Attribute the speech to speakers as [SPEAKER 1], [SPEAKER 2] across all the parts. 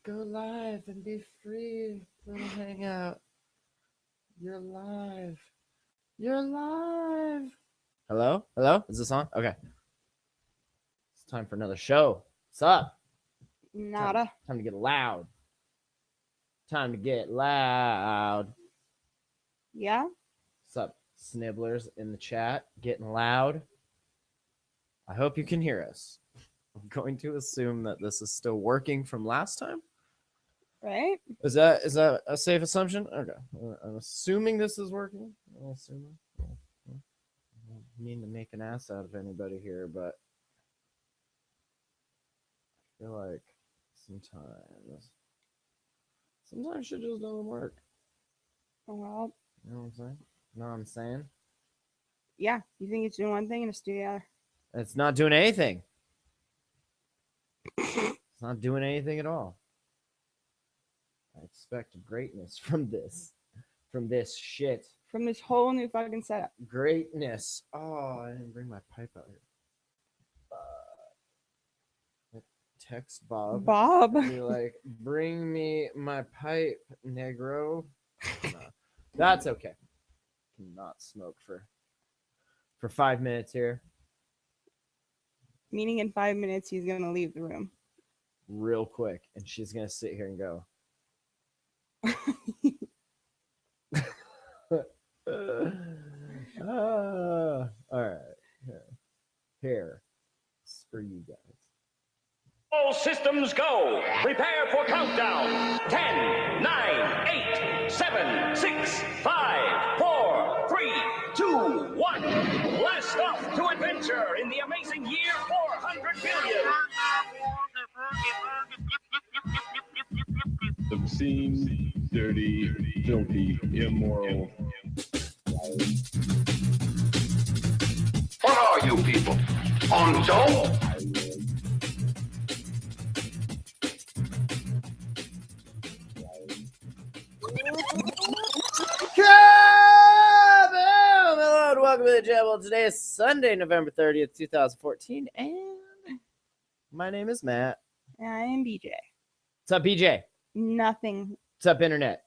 [SPEAKER 1] Go live and be free. Little hangout. You're live. You're live. Hello? Hello? Is this on? Okay. It's time for another show. What's up?
[SPEAKER 2] Nada.
[SPEAKER 1] Time to get loud. Time to get loud.
[SPEAKER 2] Yeah?
[SPEAKER 1] What's up, snibblers in the chat? Getting loud. I hope you can hear us. I'm going to assume that this is still working from last time.
[SPEAKER 2] Right?
[SPEAKER 1] Is that a safe assumption? Okay. I'm assuming this is working. I'm assuming. I don't mean to make an ass out of anybody here, but I feel like sometimes shit just doesn't work.
[SPEAKER 2] Well,
[SPEAKER 1] You know what I'm saying? You know what I'm saying?
[SPEAKER 2] yeah. You think it's doing one thing and it's doing the other.
[SPEAKER 1] It's not doing anything. It's not doing anything at all. I expect greatness from this shit.
[SPEAKER 2] From this whole new fucking setup.
[SPEAKER 1] Greatness. Oh, I didn't bring my pipe out here. Text Bob.
[SPEAKER 2] Bob.
[SPEAKER 1] Be like, bring me my pipe, negro. No, that's okay. Cannot smoke for 5 minutes here.
[SPEAKER 2] Meaning in 5 minutes he's gonna leave the room.
[SPEAKER 1] Real quick. And she's gonna sit here and go. All right. Here. It's for you guys.
[SPEAKER 3] All systems go. Prepare for countdown. 10, 9, 8, 7, 6, 5, 4, 3, 2, 1. Blast off to adventure in the amazing year 400 billion.
[SPEAKER 4] Obscene, dirty, filthy, immoral.
[SPEAKER 5] What are you people? On dope?
[SPEAKER 1] Hello and welcome to the Jam. Well, today is Sunday, November 30th, 2014, and my name is Matt.
[SPEAKER 2] And I am BJ.
[SPEAKER 1] What's up, BJ?
[SPEAKER 2] Nothing.
[SPEAKER 1] What's up, Internet?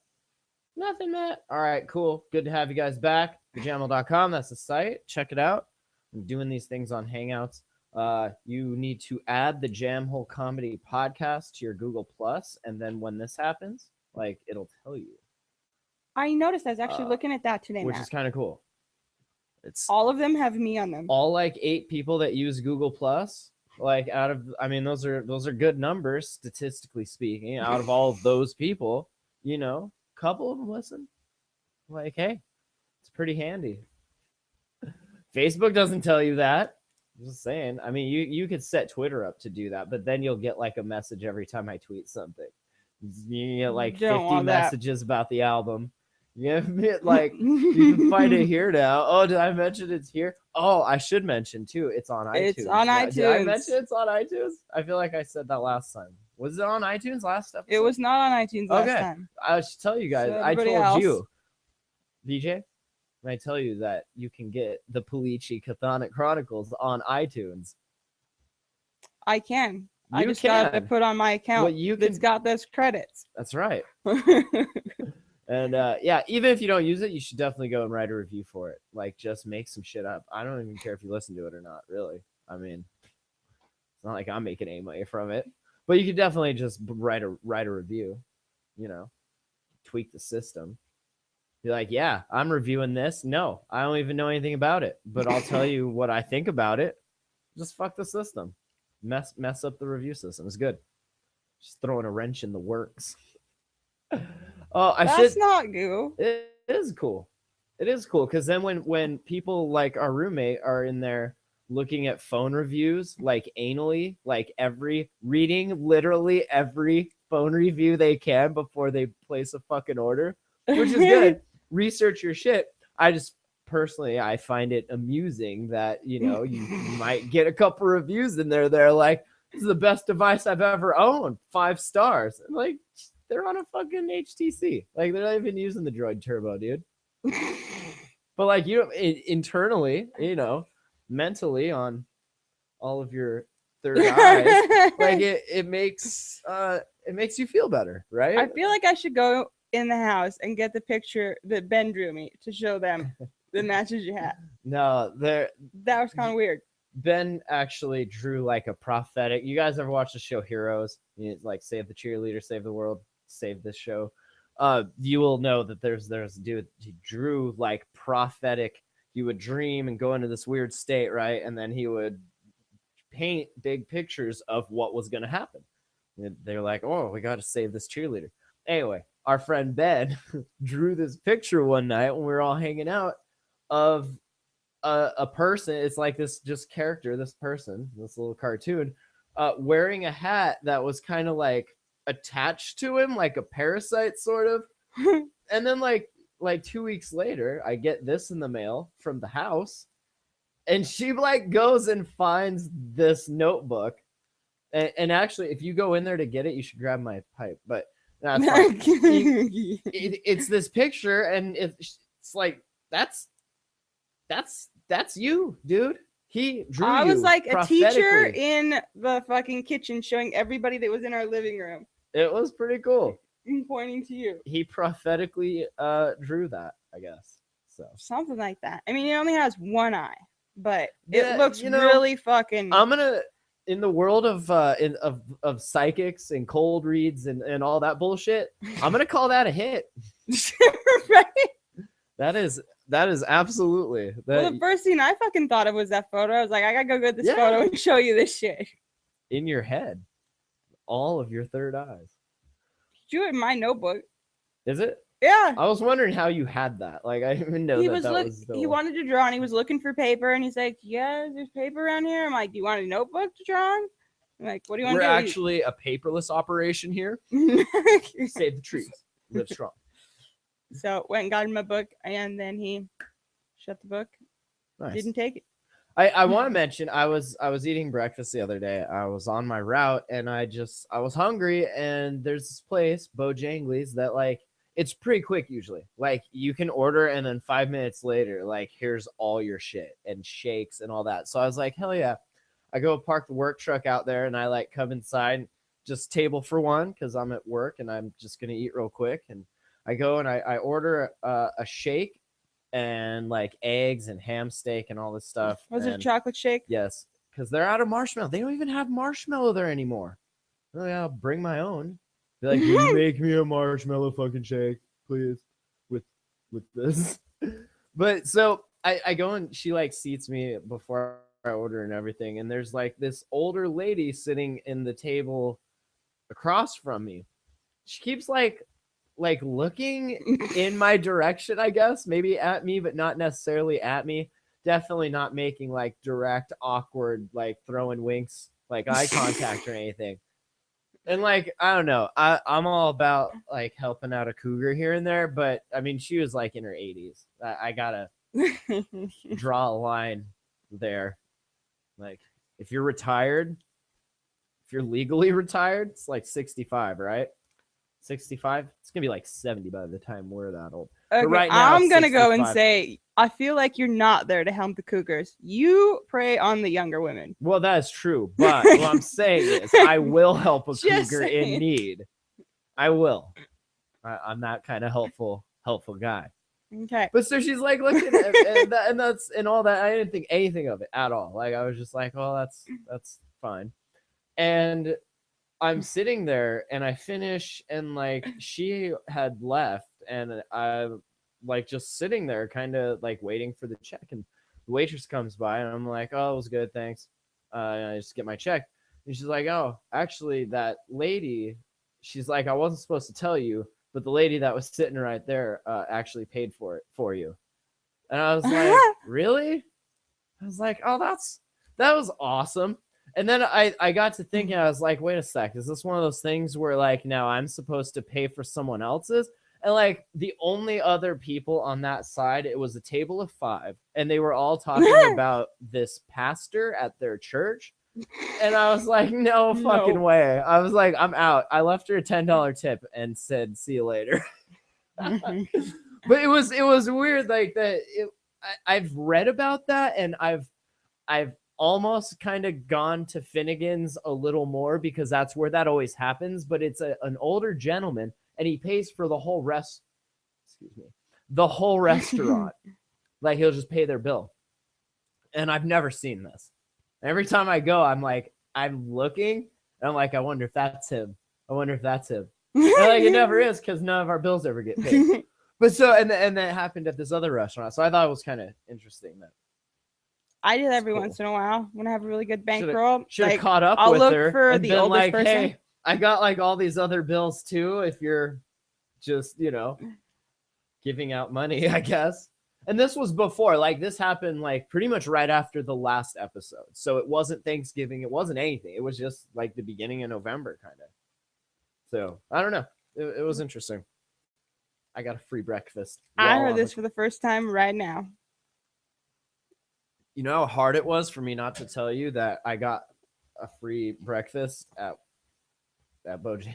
[SPEAKER 1] Nothing, Matt. All right, cool. Good to have you guys back. TheJamhole.com, that's the site. Check it out. I'm doing these things on Hangouts. You need to add the Jamhole Comedy Podcast to your Google Plus, and then when this happens, like, it'll tell you.
[SPEAKER 2] I noticed I was actually looking at that today,
[SPEAKER 1] Which
[SPEAKER 2] Matt.
[SPEAKER 1] is kind of cool. It's
[SPEAKER 2] all of them have me on them.
[SPEAKER 1] all like 8 people that use Google Plus. Like out of, I mean, those are good numbers statistically speaking. Out of all of those people, you know, a couple of them listen. Like, hey, it's pretty handy. Facebook doesn't tell you that. I'm just saying. I mean, you could set Twitter up to do that, but then you'll get like a message every time I tweet something. You get like 50 messages about the album. Yeah, like you can find it here now. Oh, did I mention it's here? Oh, I should mention too. It's on iTunes.
[SPEAKER 2] It's on iTunes.
[SPEAKER 1] Did I mention it's on iTunes? I feel like I said that last time. Was it on iTunes last episode?
[SPEAKER 2] It was not on iTunes last time.
[SPEAKER 1] I should tell you guys.
[SPEAKER 2] So
[SPEAKER 1] I told
[SPEAKER 2] else.
[SPEAKER 1] you, BJ. And I tell you that you can get the Polici Chthonic Chronicles on iTunes.
[SPEAKER 2] I can. I just got to put on my account.
[SPEAKER 1] Well,
[SPEAKER 2] it's got those credits.
[SPEAKER 1] That's right. And yeah, even if you don't use it, you should definitely go and write a review for it. Like, just make some shit up. I don't even care if you listen to it or not, really. I mean, it's not like I'm making any money from it. But you could definitely just write a review, you know, tweak the system. Be like, yeah, I'm reviewing this. No, I don't even know anything about it, but I'll tell you what I think about it. Just fuck the system. Mess up the review system. It's good. Just throwing a wrench in the works. Oh,
[SPEAKER 2] That's not cool.
[SPEAKER 1] It is cool. It is cool because then when people like our roommate are in there looking at phone reviews like anally, like reading literally every phone review they can before they place a fucking order, which is good. Research your shit. I just personally, I find it amusing that, you know, you might get a couple reviews in there. They're like, this is the best device I've ever owned. 5 stars. I'm like, they're on a fucking HTC. Like, they're not even using the Droid Turbo, dude. But like, you know, internally, you know, mentally on all of your third eye, like it makes you feel better, right?
[SPEAKER 2] I feel like I should go in the house and get the picture that Ben drew me to show them the matches you had.
[SPEAKER 1] No,
[SPEAKER 2] That was kind of weird.
[SPEAKER 1] Ben actually drew like a prophetic. You guys ever watch the show Heroes? Like save the cheerleader, save the world, save this show. You will know that there's a dude, he drew like prophetic. He would dream and go into this weird state, right? And then he would paint big pictures of what was going to happen. And they're like, oh, we got to save this cheerleader. Anyway, our friend Ben drew this picture one night when we were all hanging out of a person. It's like this just character, this person, this little cartoon, wearing a hat that was kind of like attached to him, like a parasite sort of. And then like 2 weeks later, I get this in the mail from the house, and she like goes and finds this notebook. And actually, if you go in there to get it, you should grab my pipe. But that's fine. It's this picture, and it's like that's you, dude. He drew.
[SPEAKER 2] I was
[SPEAKER 1] you
[SPEAKER 2] like a teacher
[SPEAKER 1] prophetically.
[SPEAKER 2] in the fucking kitchen showing everybody that was in our living room
[SPEAKER 1] It was pretty cool.
[SPEAKER 2] and pointing to you.
[SPEAKER 1] He prophetically drew that, I guess. So
[SPEAKER 2] Something like that. I mean, he only has one eye, but
[SPEAKER 1] Yeah,
[SPEAKER 2] it looks
[SPEAKER 1] you know,
[SPEAKER 2] really fucking.
[SPEAKER 1] I'm gonna, in the world of of psychics and cold reads and all that bullshit, I'm gonna call that a hit.
[SPEAKER 2] Right?
[SPEAKER 1] That is absolutely that.
[SPEAKER 2] Well, the first thing I fucking thought of was that photo. I was like, I gotta go get this
[SPEAKER 1] Yeah.
[SPEAKER 2] photo and show you this shit.
[SPEAKER 1] In your head, all of your third eyes.
[SPEAKER 2] Drew it in my notebook.
[SPEAKER 1] Is it?
[SPEAKER 2] Yeah.
[SPEAKER 1] I was wondering how you had that. Like, I didn't even know
[SPEAKER 2] He
[SPEAKER 1] that
[SPEAKER 2] was
[SPEAKER 1] that
[SPEAKER 2] look.
[SPEAKER 1] was.
[SPEAKER 2] He wanted to draw, and he was looking for paper, and he's like, "Yeah, there's paper around here." I'm like, "Do you want a notebook to draw on?" I'm like, "What do you want
[SPEAKER 1] We're
[SPEAKER 2] to do?"
[SPEAKER 1] actually a paperless operation here. Save the trees. Live strong.
[SPEAKER 2] So went and got him a book, and then he shut the book.
[SPEAKER 1] Nice.
[SPEAKER 2] Didn't take it.
[SPEAKER 1] I want to mention I was eating breakfast the other day. I was on my route and I was hungry, and there's this place, Bojangles, that like it's pretty quick usually. Like you can order and then 5 minutes later, like here's all your shit and shakes and all that. So I was like, hell yeah. I go park the work truck out there and I like come inside, just table for one because I'm at work and I'm just gonna eat real quick. And I go and I order a shake and like eggs and ham steak and all this stuff.
[SPEAKER 2] Was it a
[SPEAKER 1] and-
[SPEAKER 2] chocolate shake?
[SPEAKER 1] Yes, because they're out of marshmallow. They don't even have marshmallow there anymore. Oh yeah, I'll bring my own. Be like, can you make me a marshmallow fucking shake, please, with this. But so I go and she like seats me before I order and everything, and there's like this older lady sitting in the table across from me. She keeps like looking in my direction, I guess, maybe at me, but not necessarily at me. Definitely not making like direct, awkward, like throwing winks, like eye contact or anything. And like, I don't know, I'm all about like helping out a cougar here and there, but I mean, she was like in her 80s. I gotta draw a line there. Like, if you're retired, if you're legally retired, it's like 65, right? 65. It's gonna be like 70 by the time we're that old.
[SPEAKER 2] Okay,
[SPEAKER 1] right now,
[SPEAKER 2] I'm gonna go and
[SPEAKER 1] 65.
[SPEAKER 2] say I feel like you're not there to help the cougars. You prey on the younger women.
[SPEAKER 1] Well, that is true, but what I'm saying is I will help a
[SPEAKER 2] Just
[SPEAKER 1] cougar
[SPEAKER 2] saying.
[SPEAKER 1] in need. I will. I'm that kind of helpful guy.
[SPEAKER 2] Okay.
[SPEAKER 1] But so she's like looking at and that's and all that. I didn't think anything of it at all. Like I was just like, oh, that's fine. And I'm sitting there and I finish and like she had left and I'm like just sitting there kind of like waiting for the check, and the waitress comes by and I'm like, oh, it was good, thanks. And I just get my check. And she's like, oh, actually that lady, she's like, I wasn't supposed to tell you, but the lady that was sitting right there actually paid for it for you. And I was like, really? I was like, oh, that was awesome. And then I got to thinking, I was like, wait a sec, is this one of those things where like now I'm supposed to pay for someone else's? And like the only other people on that side, it was a table of 5, and they were all talking about this pastor at their church. And I was like, no fucking way. I was like, I'm out. I left her a $10 tip and said, see you later. But it was weird like that. I've read about that, and I've almost kind of gone to Finnegan's a little more because that's where that always happens. But it's an older gentleman, and he pays for the whole the whole restaurant. Like he'll just pay their bill. And I've never seen this. Every time I go, I'm looking, and I'm like, I wonder if that's him. And like it never is because none of our bills ever get paid. But so and that happened at this other restaurant. So I thought it was kind of interesting that
[SPEAKER 2] I do that every
[SPEAKER 1] cool.
[SPEAKER 2] once in a while when I have a really good bankroll.
[SPEAKER 1] should have
[SPEAKER 2] Like,
[SPEAKER 1] caught up
[SPEAKER 2] I'll
[SPEAKER 1] with
[SPEAKER 2] look
[SPEAKER 1] her
[SPEAKER 2] for
[SPEAKER 1] and
[SPEAKER 2] the
[SPEAKER 1] been
[SPEAKER 2] oldest
[SPEAKER 1] like,
[SPEAKER 2] person.
[SPEAKER 1] hey, I got like all these other bills too. If you're just giving out money, I guess. And this was before, like this happened like pretty much right after the last episode. So it wasn't Thanksgiving. It wasn't anything. It was just like the beginning of November kind of. So I don't know. It was interesting. I got a free breakfast.
[SPEAKER 2] I
[SPEAKER 1] while
[SPEAKER 2] heard
[SPEAKER 1] on
[SPEAKER 2] this
[SPEAKER 1] the-
[SPEAKER 2] for the first time right now.
[SPEAKER 1] You know how hard it was for me not to tell you that I got a free breakfast at Bojangles?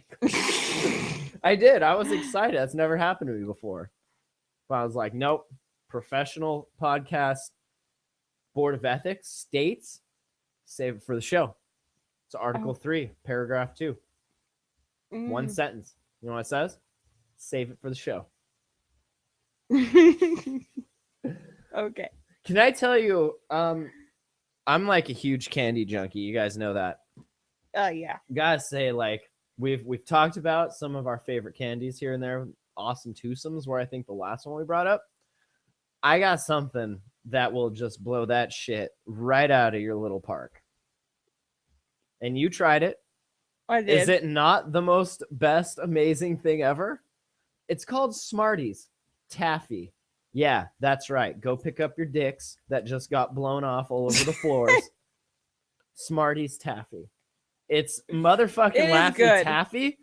[SPEAKER 1] I did. I was excited. That's never happened to me before. But I was like, nope. Professional podcast board of ethics states save it for the show. It's Article 3, paragraph 2. One
[SPEAKER 2] Mm.
[SPEAKER 1] sentence. You know what it says? Save it for the show.
[SPEAKER 2] Okay.
[SPEAKER 1] Can I tell you, I'm like a huge candy junkie. You guys know that.
[SPEAKER 2] Yeah.
[SPEAKER 1] Gotta say, like, we've talked about some of our favorite candies here and there. Awesome twosomes, where I think the last one we brought up. I got something that will just blow that shit right out of your little park. And you tried it.
[SPEAKER 2] I did.
[SPEAKER 1] Is it not the most best amazing thing ever? It's called Smarties Taffy. Yeah, that's right. Go pick up your dicks that just got blown off all over the floors. Smarties Taffy. It's motherfucking
[SPEAKER 2] It is
[SPEAKER 1] Laffy
[SPEAKER 2] good.
[SPEAKER 1] Taffy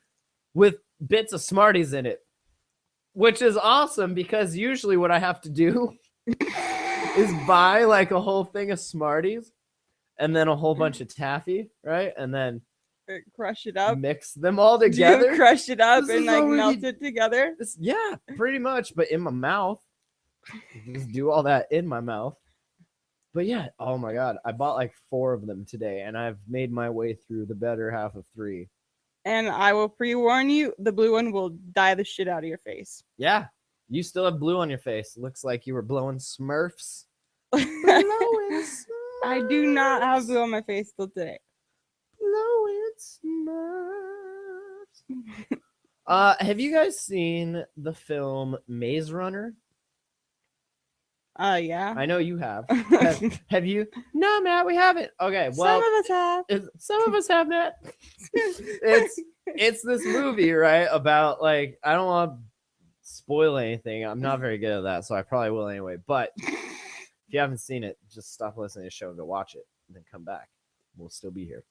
[SPEAKER 1] with bits of Smarties in it, which is awesome because usually what I have to do is buy like a whole thing of Smarties and then a whole bunch of taffy, right? And then
[SPEAKER 2] Crush it up.
[SPEAKER 1] mix them all
[SPEAKER 2] Do you
[SPEAKER 1] together.
[SPEAKER 2] crush it up
[SPEAKER 1] This
[SPEAKER 2] and
[SPEAKER 1] is
[SPEAKER 2] like
[SPEAKER 1] what we
[SPEAKER 2] melt
[SPEAKER 1] need.
[SPEAKER 2] it together.
[SPEAKER 1] Yeah, pretty much, but in my mouth. Just do all that in my mouth. But yeah, oh my god, I bought like 4 of them today, and I've made my way through the better half of 3.
[SPEAKER 2] And I will pre-warn you, the blue one will dye the shit out of your face.
[SPEAKER 1] Yeah, you still have blue on your face. Looks like you were blowing Smurfs.
[SPEAKER 2] I do not have blue on my face till today.
[SPEAKER 1] Blowing Smurfs. Have you guys seen the film Maze Runner?
[SPEAKER 2] Yeah.
[SPEAKER 1] I know you have. Have you? No, Matt, we haven't. Okay, well,
[SPEAKER 2] Some of us have.
[SPEAKER 1] some of us have, Matt. It's this movie, right? About like, I don't want to spoil anything. I'm not very good at that, so I probably will anyway. But if you haven't seen it, just stop listening to the show and go watch it, and then come back. We'll still be here.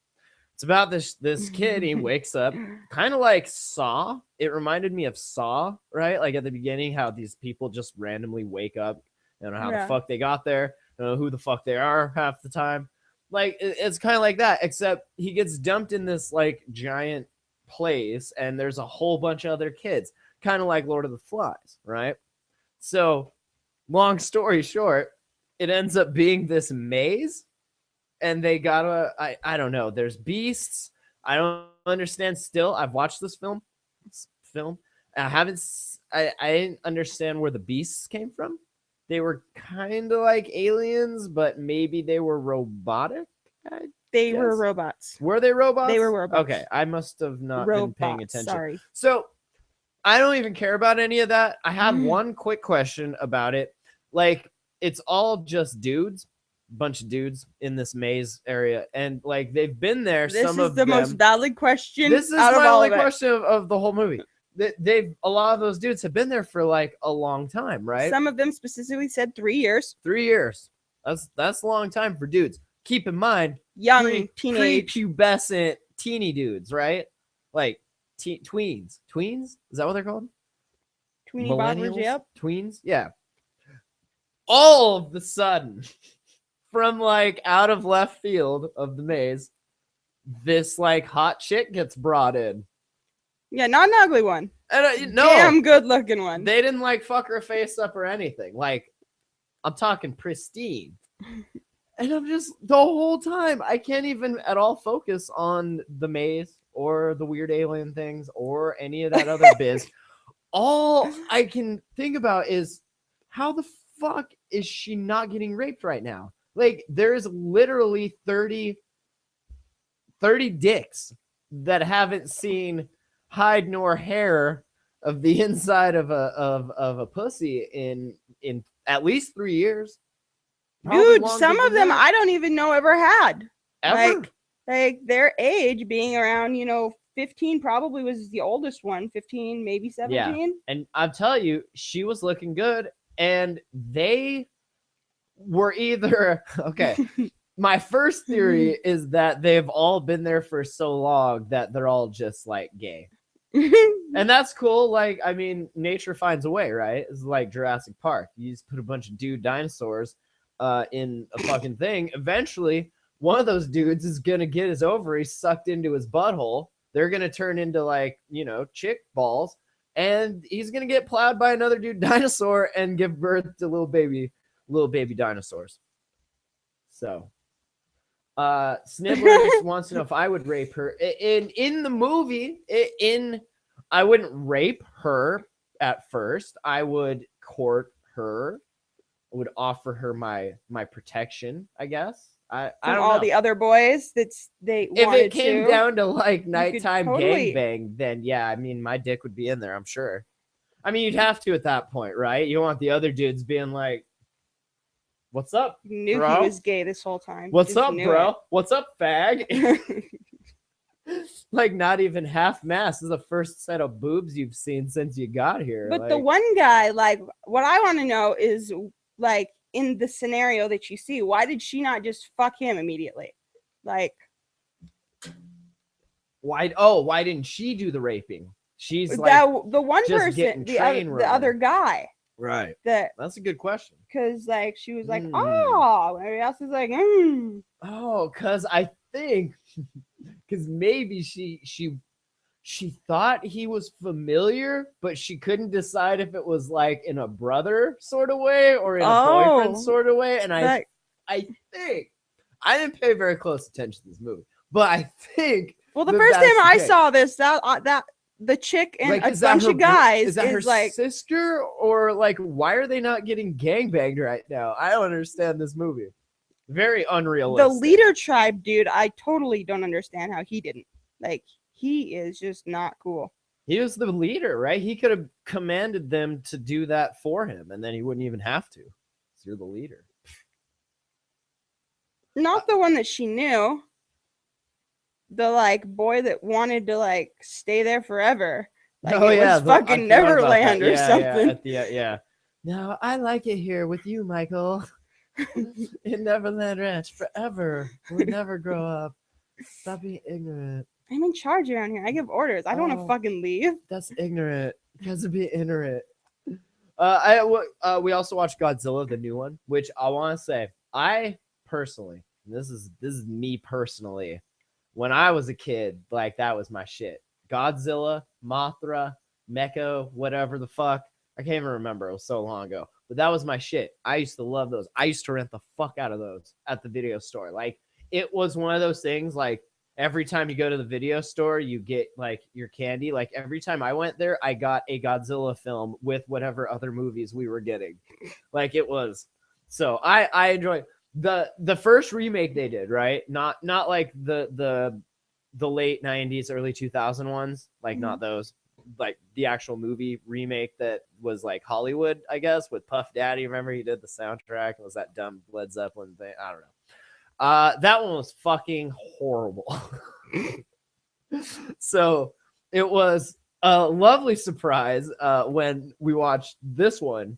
[SPEAKER 1] It's about this kid. He wakes up, kind of like Saw. It reminded me of Saw, right? Like at the beginning, how these people just randomly wake up. I don't know how
[SPEAKER 2] Yeah.
[SPEAKER 1] the fuck they got there. I don't know who the fuck they are half the time. Like it's kind of like that, except he gets dumped in this like giant place, and there's a whole bunch of other kids, kind of like Lord of the Flies, right? So, long story short, it ends up being this maze, and they gotta I don't know. There's beasts. I don't understand. Still, I've watched this film. I haven't. I didn't understand where the beasts came from. They were kind of like aliens, but maybe they were robotic.
[SPEAKER 2] They were
[SPEAKER 1] Yes.
[SPEAKER 2] robots.
[SPEAKER 1] Were they robots?
[SPEAKER 2] They were robots.
[SPEAKER 1] Okay, I must have not been paying
[SPEAKER 2] Robots.
[SPEAKER 1] attention.
[SPEAKER 2] Sorry.
[SPEAKER 1] So I don't even care about any of that. I had
[SPEAKER 2] Mm.
[SPEAKER 1] one quick question about it. Like, it's all just dudes, bunch of dudes in this maze area, and like they've been there.
[SPEAKER 2] This
[SPEAKER 1] some
[SPEAKER 2] is
[SPEAKER 1] of
[SPEAKER 2] the
[SPEAKER 1] them.
[SPEAKER 2] most valid question.
[SPEAKER 1] This is
[SPEAKER 2] out of
[SPEAKER 1] my
[SPEAKER 2] all
[SPEAKER 1] only
[SPEAKER 2] of it.
[SPEAKER 1] question of the whole movie. A lot of those dudes have been there for like a long time, right?
[SPEAKER 2] Some of them specifically said 3 years.
[SPEAKER 1] 3 years. That's a long time for dudes. Keep in mind,
[SPEAKER 2] Young teenage.
[SPEAKER 1] prepubescent teeny dudes, right? Like tweens. Tweens? Is that what they're called?
[SPEAKER 2] Tweeny boppers, yep.
[SPEAKER 1] Tweens? Yeah. All of the sudden, from like out of left field of the maze, this like hot chick gets brought in.
[SPEAKER 2] Yeah, not an ugly one.
[SPEAKER 1] And no,
[SPEAKER 2] Damn good looking one.
[SPEAKER 1] they didn't like fuck her face up or anything. Like, I'm talking pristine. And I'm just the whole time I can't even at all focus on the maze or the weird alien things or any of that other biz. All I can think about is how the fuck is she not getting raped right now? Like there's literally 30 dicks that haven't seen hide nor hair of the inside of a pussy in at least 3 years. Probably
[SPEAKER 2] Dude,
[SPEAKER 1] longer
[SPEAKER 2] some
[SPEAKER 1] than
[SPEAKER 2] of them
[SPEAKER 1] that.
[SPEAKER 2] I don't even know ever had.
[SPEAKER 1] Ever.
[SPEAKER 2] Like their age being around, 15 probably was the oldest one, 15, maybe 17.
[SPEAKER 1] And I'm telling you, she was looking good, and they were either okay. My first theory is that they've all been there for so long that they're all just like gay. And that's cool. Like, I mean, nature finds a way, right? It's like Jurassic Park. You just put a bunch of dude dinosaurs in a fucking thing. Eventually, one of those dudes is gonna get his ovaries sucked into his butthole. They're gonna turn into like, chick balls, and he's gonna get plowed by another dude dinosaur and give birth to little baby dinosaurs. So Snibbler wants to know if I would rape her. In the movie, I wouldn't rape her at first. I would court her. I would offer her my protection, I guess. I
[SPEAKER 2] From
[SPEAKER 1] don't
[SPEAKER 2] all
[SPEAKER 1] know.
[SPEAKER 2] the other boys if
[SPEAKER 1] If it came down to like nighttime
[SPEAKER 2] totally-
[SPEAKER 1] gangbang, then yeah, I mean my dick would be in there, I'm sure. I mean you'd have to at that point, right? You don't want the other dudes being like, "What's up?
[SPEAKER 2] Knew
[SPEAKER 1] bro?
[SPEAKER 2] he was gay this whole time.
[SPEAKER 1] What's
[SPEAKER 2] Just
[SPEAKER 1] up,
[SPEAKER 2] knew
[SPEAKER 1] bro? What's up, fag?"
[SPEAKER 2] it.
[SPEAKER 1] Like not even half mass. This is the first set of boobs you've seen since you got here.
[SPEAKER 2] But
[SPEAKER 1] like,
[SPEAKER 2] the one guy, like, what I want to know is, like, in the scenario that you see, why did she not just fuck him immediately? Like,
[SPEAKER 1] why didn't she do the raping? She's
[SPEAKER 2] that
[SPEAKER 1] like
[SPEAKER 2] the one
[SPEAKER 1] just
[SPEAKER 2] person,
[SPEAKER 1] getting
[SPEAKER 2] the
[SPEAKER 1] train
[SPEAKER 2] other
[SPEAKER 1] running.
[SPEAKER 2] guy,
[SPEAKER 1] right.
[SPEAKER 2] that
[SPEAKER 1] That's a good question.
[SPEAKER 2] because like she was like,
[SPEAKER 1] Hmm.
[SPEAKER 2] oh, everybody else is like,
[SPEAKER 1] Oh, because I think because maybe she thought he was familiar, but she couldn't decide if it was like in a brother sort of way or in a boyfriend
[SPEAKER 2] Oh,
[SPEAKER 1] sort of way. And
[SPEAKER 2] that-
[SPEAKER 1] I think I didn't pay very close attention to this movie, but I think
[SPEAKER 2] well, the
[SPEAKER 1] that
[SPEAKER 2] first
[SPEAKER 1] that's
[SPEAKER 2] time
[SPEAKER 1] the
[SPEAKER 2] I
[SPEAKER 1] case.
[SPEAKER 2] saw this, that the chick and
[SPEAKER 1] Like,
[SPEAKER 2] a
[SPEAKER 1] is that
[SPEAKER 2] bunch
[SPEAKER 1] her
[SPEAKER 2] of guys
[SPEAKER 1] is that her
[SPEAKER 2] like,
[SPEAKER 1] sister, or like why are they not getting gangbanged right now? I don't understand this movie. Very unrealistic.
[SPEAKER 2] the leader tribe dude. I totally don't understand how he didn't. Like, he is just not cool.
[SPEAKER 1] He was the leader, right? He could have commanded them to do that for him, and then he wouldn't even have to. So you're the leader.
[SPEAKER 2] Not the one that she knew. The like boy that wanted to like stay there forever. Like, it was
[SPEAKER 1] I
[SPEAKER 2] fucking
[SPEAKER 1] forgot about
[SPEAKER 2] Neverland
[SPEAKER 1] that.
[SPEAKER 2] or
[SPEAKER 1] Yeah,
[SPEAKER 2] something.
[SPEAKER 1] Yeah, at the, yeah. No, I like it here with you, Michael. In Neverland Ranch forever. We'll never grow up. Stop being ignorant.
[SPEAKER 2] I'm in charge around here. I give orders. I don't want
[SPEAKER 1] Oh.
[SPEAKER 2] to fucking leave.
[SPEAKER 1] That's ignorant. Because of being ignorant. We also watched Godzilla, the new one, which I want to say, I personally, this is me personally, when I was a kid, like that was my shit. Godzilla, Mothra, Mecha, whatever the fuck. I can't even remember. It was so long ago. But that was my shit. I used to love those. I used to rent the fuck out of those at the video store. Like, it was one of those things, like, every time you go to the video store, you get, like, your candy. Like, every time I went there, I got a Godzilla film with whatever other movies we were getting. Like, it was. So, I enjoy the first remake they did, right? Not like the late 90s, early 2000 ones. Like, not those. Like the actual movie remake that was like Hollywood, I guess, with Puff Daddy. Remember he did the soundtrack? It was that dumb Led Zeppelin thing. I don't know. That one was fucking horrible. So it was a lovely surprise when we watched this one.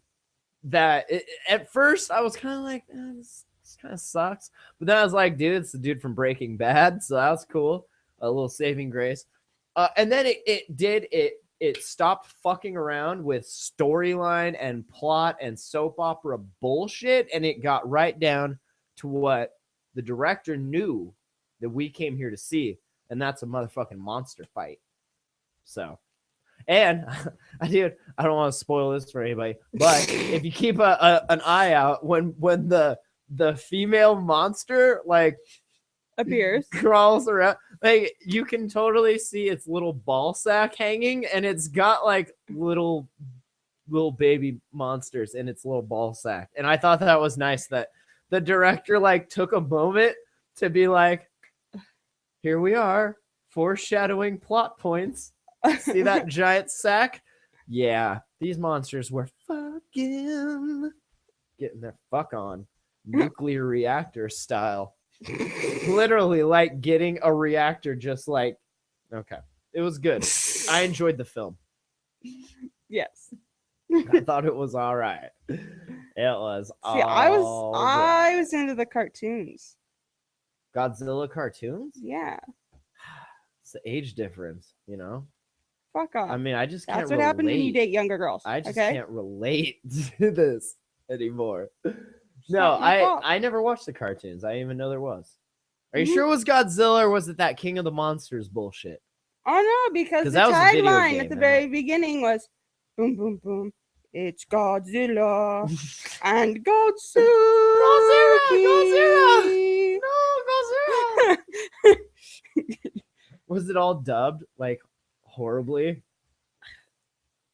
[SPEAKER 1] That at first I was kind of like, this kind of sucks, but then I was like, dude, it's the dude from Breaking Bad, so that was cool. A little saving grace. And then it stopped fucking around with storyline and plot and soap opera bullshit, and it got right down to what the director knew that we came here to see, and that's a motherfucking monster fight. So, and I don't want to spoil this for anybody, but if you keep an eye out when the the female monster like
[SPEAKER 2] Appears.
[SPEAKER 1] crawls around. Like you can totally see its little ball sack hanging, and it's got like little baby monsters in its little ball sack. And I thought that was nice that the director like took a moment to be like, here we are, foreshadowing plot points. See that giant sack? Yeah, these monsters were fucking getting their fuck on. Nuclear reactor style. Literally like getting a reactor just like, okay. It was good. I enjoyed the film.
[SPEAKER 2] Yes.
[SPEAKER 1] I thought it was all right. It was
[SPEAKER 2] See, I was into the cartoons.
[SPEAKER 1] Godzilla cartoons?
[SPEAKER 2] Yeah.
[SPEAKER 1] It's the age difference, you know?
[SPEAKER 2] Fuck off.
[SPEAKER 1] I mean, I just can't
[SPEAKER 2] That's what happened when you
[SPEAKER 1] relate.
[SPEAKER 2] date younger girls.
[SPEAKER 1] I just
[SPEAKER 2] okay?
[SPEAKER 1] can't relate to this anymore. No,
[SPEAKER 2] not my fault.
[SPEAKER 1] I never watched the cartoons. I didn't even know there was. Are you
[SPEAKER 2] Mhm.
[SPEAKER 1] sure it was Godzilla or was it that King of the Monsters bullshit?
[SPEAKER 2] Oh no, because
[SPEAKER 1] 'Cause
[SPEAKER 2] the
[SPEAKER 1] that was a video
[SPEAKER 2] tagline
[SPEAKER 1] game,
[SPEAKER 2] at the
[SPEAKER 1] man.
[SPEAKER 2] very beginning was boom boom boom. It's Godzilla and Godzilla.
[SPEAKER 1] Godzilla! No, Godzilla! Was it all dubbed like horribly?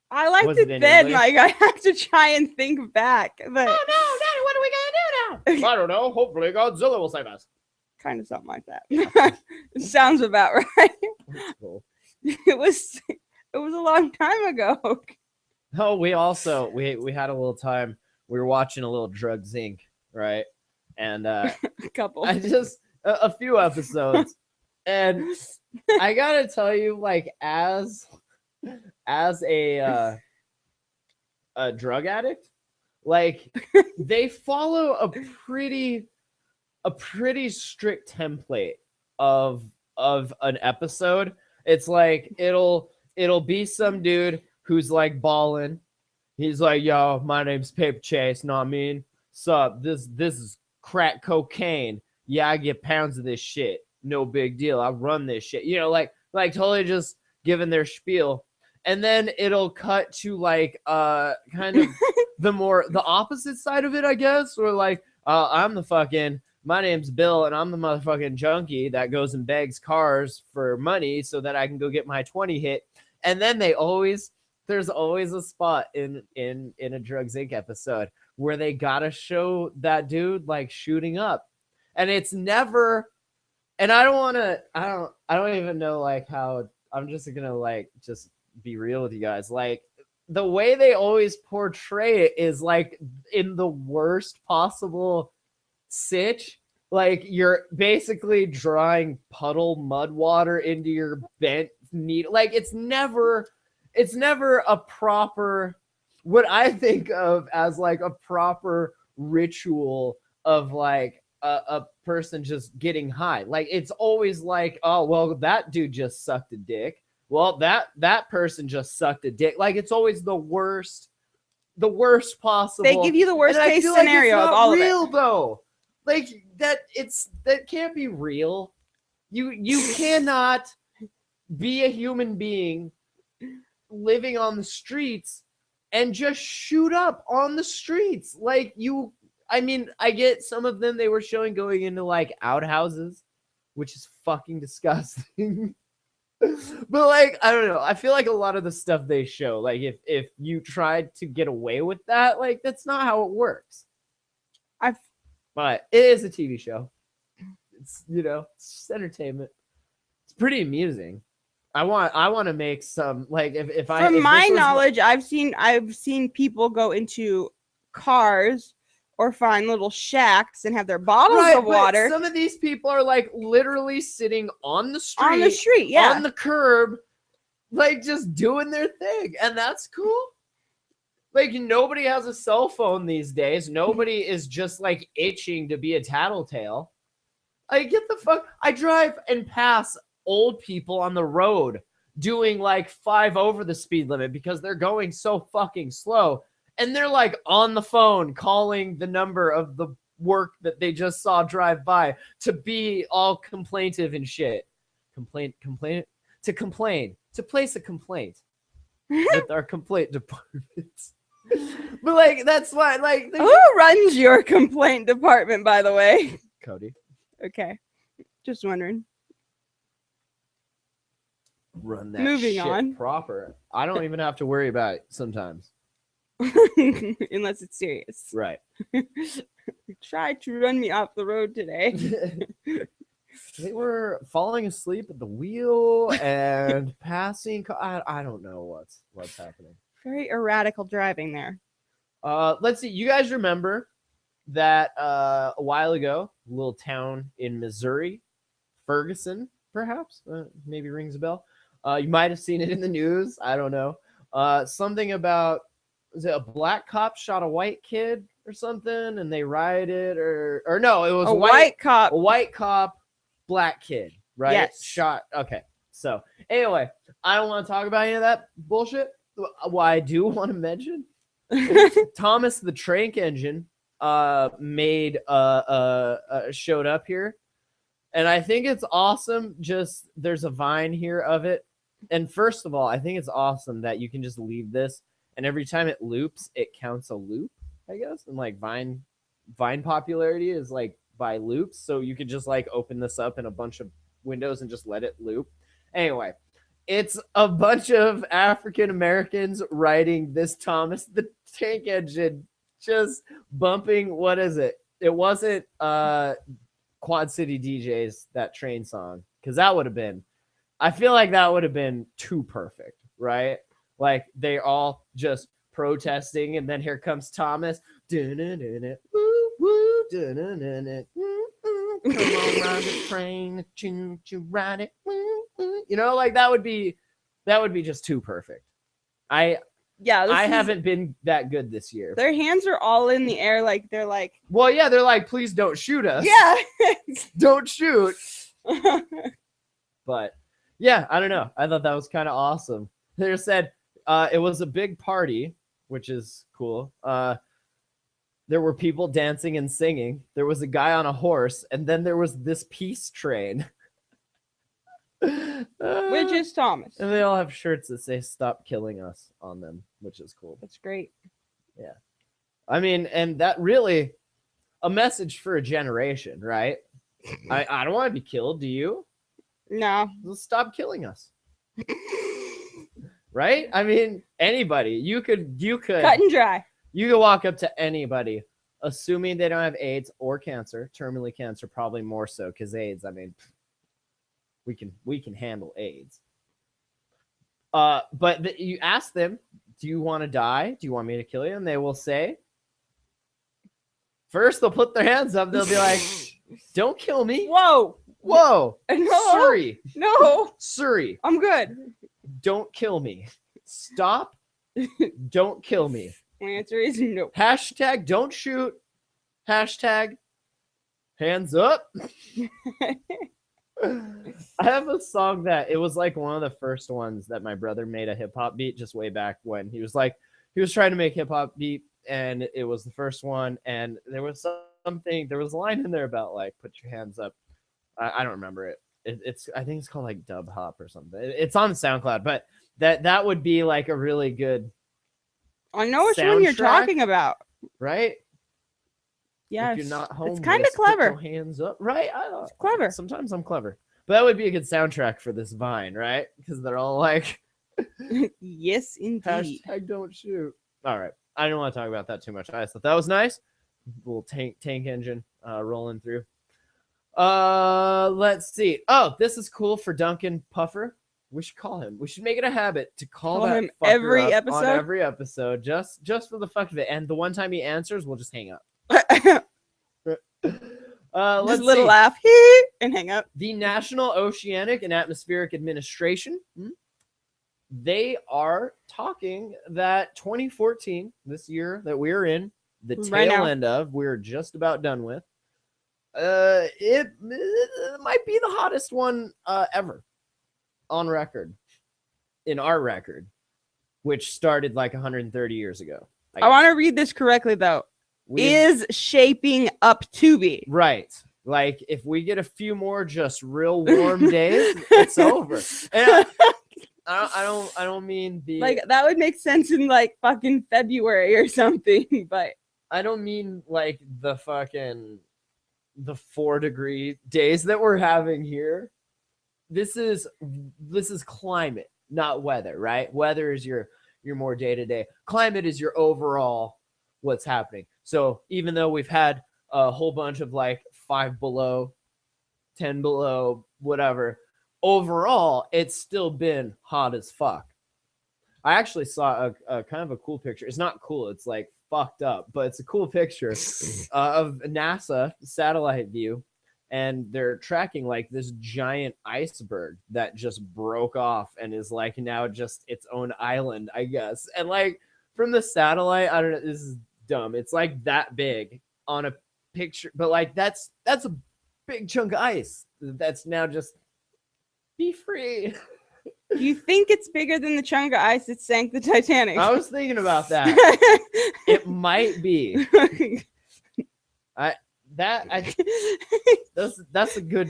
[SPEAKER 2] I like
[SPEAKER 1] Was
[SPEAKER 2] the
[SPEAKER 1] it in
[SPEAKER 2] bed,
[SPEAKER 1] English?
[SPEAKER 2] Mike. I have to try and think back, but
[SPEAKER 1] Daddy, what are we gonna do now? I don't know. Hopefully Godzilla will save us.
[SPEAKER 2] kind of something like that. It sounds about right.
[SPEAKER 1] That's cool.
[SPEAKER 2] It was a long time ago.
[SPEAKER 1] Oh, we also we had a little time. We were watching a little Drugs Inc. Right, and
[SPEAKER 2] A couple.
[SPEAKER 1] I just a few episodes, and I gotta tell you, like as a drug addict, like they follow a pretty strict template of an episode. It's like it'll be some dude who's like balling. He's like, yo, my name's Paper Chase, know what I mean? Sup, this is crack cocaine. Yeah, I get pounds of this shit. No big deal. I run this shit. You know, like totally just giving their spiel. And then it'll cut to like kind of the opposite side of it, I guess. Or like my name's Bill and I'm the motherfucking junkie that goes and begs cars for money so that I can go get my 20 hit. And then there's always a spot in a Drugs Inc. episode where they gotta show that dude like shooting up. And it's never, and I don't even know like how, I'm just gonna like just be real with you guys. Like the way they always portray it is like in the worst possible sitch. Like you're basically drawing puddle mud water into your bent needle. Like it's never a proper, what I think of as like a proper ritual of like a person just getting high. Like it's always like, oh well, that dude just sucked a dick. Well, that person just sucked a dick. Like it's always the worst possible.
[SPEAKER 2] They give you the worst
[SPEAKER 1] And I
[SPEAKER 2] case
[SPEAKER 1] feel like
[SPEAKER 2] scenario
[SPEAKER 1] it's
[SPEAKER 2] of
[SPEAKER 1] not
[SPEAKER 2] all
[SPEAKER 1] real,
[SPEAKER 2] of it.
[SPEAKER 1] though. Like that can't be real. You cannot be a human being living on the streets and just shoot up on the streets. Like I mean, I get some of them they were showing going into like outhouses, which is fucking disgusting. But like, I don't know. I feel like a lot of the stuff they show, like if you tried to get away with that, like that's not how it works. But it is a TV show. It's it's just entertainment. It's pretty amusing. I want to make some like if I
[SPEAKER 2] From
[SPEAKER 1] if
[SPEAKER 2] my
[SPEAKER 1] this was-
[SPEAKER 2] knowledge, I've seen people go into cars or find little shacks and have their bottles
[SPEAKER 1] Right,
[SPEAKER 2] of
[SPEAKER 1] but
[SPEAKER 2] water
[SPEAKER 1] some of these people are like literally sitting on the street,
[SPEAKER 2] on the street. Yeah.
[SPEAKER 1] on the curb, like just doing their thing, and that's cool. Like nobody has a cell phone these days. Nobody is just like itching to be a tattletale. Like get the fuck. I drive and pass old people on the road doing like 5 over the speed limit because they're going so fucking slow, and they're like on the phone calling the number of the work that they just saw drive by to be all complaintive and shit. To place a complaint with our complaint departments. But like that's why like
[SPEAKER 2] Who runs your complaint department, by the way?
[SPEAKER 1] Cody
[SPEAKER 2] Okay, just wondering.
[SPEAKER 1] run that
[SPEAKER 2] Moving
[SPEAKER 1] shit
[SPEAKER 2] on.
[SPEAKER 1] proper. I don't even have to worry about it sometimes.
[SPEAKER 2] Unless it's serious.
[SPEAKER 1] Right.
[SPEAKER 2] Tried to run me off the road today.
[SPEAKER 1] They were falling asleep at the wheel and passing. I don't know what's happening.
[SPEAKER 2] Very erratical driving there.
[SPEAKER 1] Let's see. You guys remember that a while ago, a little town in Missouri, Ferguson, perhaps, maybe rings a bell. You might have seen it in the news. I don't know. Something about, was it a black cop shot a white kid or something, and they rioted, or no, it was
[SPEAKER 2] A white
[SPEAKER 1] a
[SPEAKER 2] cop.
[SPEAKER 1] white cop, black kid, right?
[SPEAKER 2] Yes.
[SPEAKER 1] Shot. Okay. So anyway, I don't want to talk about any of that bullshit. What I do want to mention, Thomas the Tank Engine made showed up here, and I think it's awesome. Just there's a Vine here of it, and first of all, I think it's awesome that you can just leave this, and every time it loops, it counts a loop, I guess. And like Vine popularity is like by loops, so you could just like open this up in a bunch of windows and just let it loop. Anyway, it's a bunch of African Americans riding this Thomas the Tank Engine, just bumping. What is it? It wasn't Quad City DJs, that train song, because that would have been, I feel like that would have been too perfect, right? Like they all just protesting, and then here comes Thomas. Dun-dun-dun-dun, woo, woo, dun-dun-dun-dun, come on, ride the train, choo choo, ride it, woo, woo. You know, like that would be just too perfect. I haven't been that good this year.
[SPEAKER 2] Their hands are all in the air, like they're like,
[SPEAKER 1] Well, yeah, they're like, please don't shoot us.
[SPEAKER 2] yeah.
[SPEAKER 1] Don't shoot. But yeah, I don't know. I thought that was kind of awesome. They said it was a big party, which is cool. There were people dancing and singing. There was a guy on a horse, and then there was this peace train.
[SPEAKER 2] Which is Thomas.
[SPEAKER 1] And they all have shirts that say "Stop killing us" on them, which is cool.
[SPEAKER 2] That's great.
[SPEAKER 1] I mean, and that really a message for a generation, right? I don't want to be killed. Do you?
[SPEAKER 2] No.
[SPEAKER 1] Well, stop killing us. Right? I mean, anybody. You could
[SPEAKER 2] Cut and dry.
[SPEAKER 1] you could walk up to anybody, assuming they don't have AIDS or cancer, terminally cancer, probably more so, because AIDS, I mean, we can handle AIDS. But you ask them, do you want to die? Do you want me to kill you? And they will say, first they'll put their hands up. They'll be like, don't kill me.
[SPEAKER 2] Whoa.
[SPEAKER 1] Whoa.
[SPEAKER 2] No.
[SPEAKER 1] Surrey.
[SPEAKER 2] No.
[SPEAKER 1] Surrey.
[SPEAKER 2] I'm good.
[SPEAKER 1] Don't kill me. Stop. Don't kill me.
[SPEAKER 2] My answer is no.
[SPEAKER 1] Hashtag don't shoot. Hashtag hands up. I have a song that it was like one of the first ones that my brother made a hip hop beat just way back when he was trying to make hip hop beat, and it was the first one, and there was a line in there about like put your hands up. I don't remember it. It's I think it's called like dub hop or something. It's on SoundCloud, but that would be like a really good,
[SPEAKER 2] I know which one you're
[SPEAKER 1] soundtrack.
[SPEAKER 2] talking about.
[SPEAKER 1] right?
[SPEAKER 2] Yes.
[SPEAKER 1] If you're not homeless,
[SPEAKER 2] it's kind of
[SPEAKER 1] put
[SPEAKER 2] clever.
[SPEAKER 1] your hands up, right? I don't,
[SPEAKER 2] It's clever.
[SPEAKER 1] Sometimes I'm clever, but that would be a good soundtrack for this Vine, right? Because they're all like,
[SPEAKER 2] Yes, indeed.
[SPEAKER 1] hashtag don't shoot. All right, I don't want to talk about that too much. I just thought that was nice. Little tank engine rolling through. Let's see. Oh, this is cool for Duncan Puffer. We should call him. We should make it a habit to call that
[SPEAKER 2] him
[SPEAKER 1] fucker
[SPEAKER 2] every
[SPEAKER 1] up
[SPEAKER 2] episode?
[SPEAKER 1] on every episode, just for the fuck of it. And the one time he answers, we'll just hang up.
[SPEAKER 2] Just
[SPEAKER 1] Let's
[SPEAKER 2] a little
[SPEAKER 1] see.
[SPEAKER 2] laugh hee, and hang up.
[SPEAKER 1] The National Oceanic and Atmospheric Administration, they are talking that 2014, this year that we're in, the
[SPEAKER 2] Right
[SPEAKER 1] tail
[SPEAKER 2] now.
[SPEAKER 1] end of, we're just about done with, it might be the hottest one ever on record, in our record, which started like 130 years ago.
[SPEAKER 2] I want to read this correctly, though.
[SPEAKER 1] We've-
[SPEAKER 2] Is shaping up to be.
[SPEAKER 1] Right. Like if we get a few more just real warm days, it's over. And I don't mean the
[SPEAKER 2] Like that would make sense in like fucking February or something, but
[SPEAKER 1] I don't mean like the fucking the 4-degree days that we're having here. This is climate, not weather, right? Weather is your more day to day. Climate is your overall what's happening. So even though we've had a whole bunch of like 5 below, 10 below, whatever, overall it's still been hot as fuck. I actually saw a kind of a cool picture. It's not cool. It's like fucked up, but it's a cool picture of NASA satellite view, and they're tracking like this giant iceberg that just broke off and is like now just its own island, I guess. And like from the satellite, I don't know. This is dumb. It's like that big on a picture, but like that's a big chunk of ice that's now just be free.
[SPEAKER 2] do you think it's bigger than the chunk of ice that sank the Titanic?
[SPEAKER 1] I was thinking about that. It might be. That's a good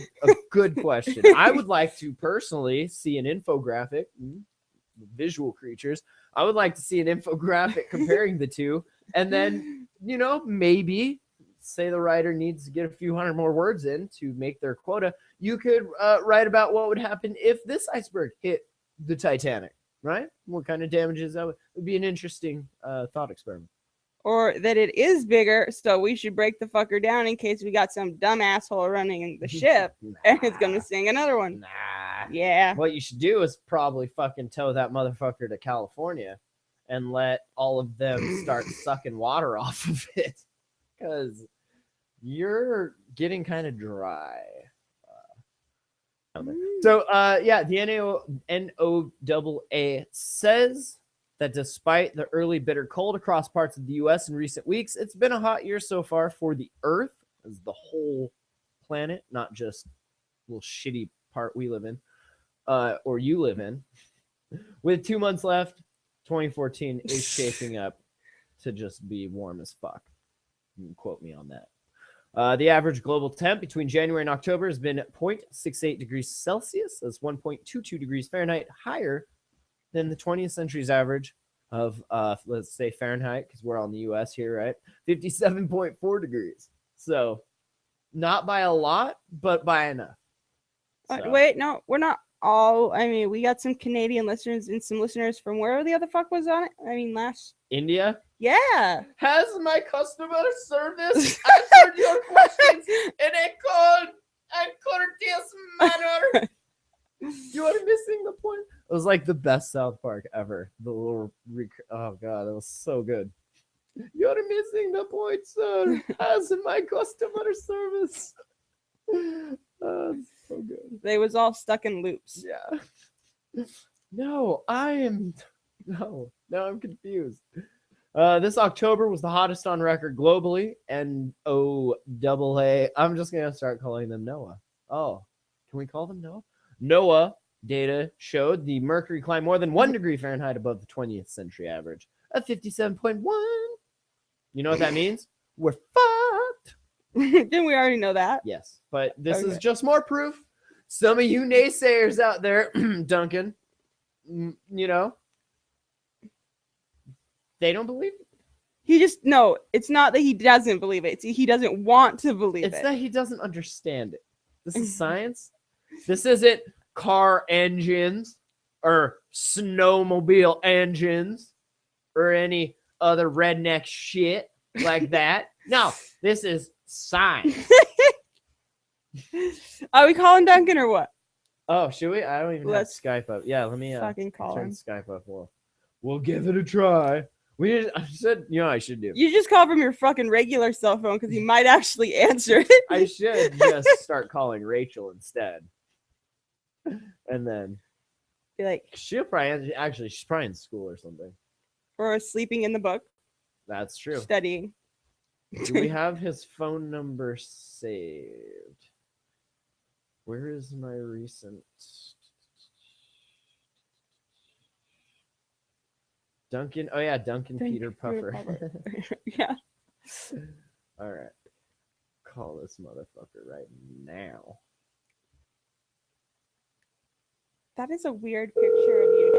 [SPEAKER 1] question. I would like to personally see an infographic. Visual creatures. I would like to see an infographic comparing the two, and then maybe say the writer needs to get a few hundred more words in to make their quota. You could write about what would happen if this iceberg hit the Titanic, right? What kind of damages that would be an interesting thought experiment.
[SPEAKER 2] Or that it is bigger, so we should break the fucker down in case we got some dumb asshole running the ship and it's gonna sing another one.
[SPEAKER 1] Nah.
[SPEAKER 2] Yeah.
[SPEAKER 1] What you should do is probably fucking tow that motherfucker to California and let all of them start sucking water off of it, because you're getting kind of dry. So yeah, the NOAA says that despite the early bitter cold across parts of the U.S. in recent weeks, it's been a hot year so far for the Earth as the whole planet, not just little shitty part we live in, or you live in. With 2 months left, 2014 is shaping up to just be warm as fuck. You can quote me on that. The average global temp between January and October has been 0.68 degrees Celsius. That's 1.22 degrees Fahrenheit higher than the 20th century's average of, let's say Fahrenheit, because we're all in the U.S. here, right? 57.4 degrees. So not by a lot, but by enough. So.
[SPEAKER 2] Wait, no, we're not all. I mean, we got some Canadian listeners and some listeners from where the other fuck was on it. I mean, last.
[SPEAKER 1] India?
[SPEAKER 2] Yeah.
[SPEAKER 1] Has my customer service answered your questions in a cold and courteous manner? You are missing the point. It was like the best South Park ever. The little oh god, that was so good. You're missing the point, sir. As my customer service. It's so good.
[SPEAKER 2] They was all stuck in loops.
[SPEAKER 1] Yeah. No, I'm confused. This October was the hottest on record globally, and NOAA. I'm just gonna start calling them NOAA. Oh, can we call them NOAA? NOAA data showed the mercury climbed more than 1 degree Fahrenheit above the 20th century average at 57.1. You know what that means? We're fucked.
[SPEAKER 2] Didn't we already know that?
[SPEAKER 1] Yes, but this
[SPEAKER 2] Okay.
[SPEAKER 1] is just more proof. Some of you naysayers out there, Duncan, they don't believe it.
[SPEAKER 2] No, it's not that he doesn't believe it. He doesn't want to believe
[SPEAKER 1] It's
[SPEAKER 2] it.
[SPEAKER 1] that he doesn't understand it. This is science. This isn't car engines or snowmobile engines or any other redneck shit like that. No, this is science.
[SPEAKER 2] Are we calling Duncan or what?
[SPEAKER 1] Oh, should we? I don't even
[SPEAKER 2] Let's
[SPEAKER 1] have Skype up. Yeah, let me
[SPEAKER 2] fucking call
[SPEAKER 1] turn
[SPEAKER 2] him.
[SPEAKER 1] Skype up. We'll give it a try. I said, I should do.
[SPEAKER 2] You just call from your fucking regular cell phone because he might actually answer it.
[SPEAKER 1] I should just start calling Rachel instead. And then
[SPEAKER 2] Be like,
[SPEAKER 1] she'll probably she's probably in school or something.
[SPEAKER 2] or sleeping in the book,
[SPEAKER 1] That's true.
[SPEAKER 2] studying.
[SPEAKER 1] Do we have his phone number saved? Where is my recent Duncan? Oh yeah, Duncan Peter Puffer.
[SPEAKER 2] Yeah.
[SPEAKER 1] All right. Call this motherfucker right now.
[SPEAKER 2] That is a weird picture of you.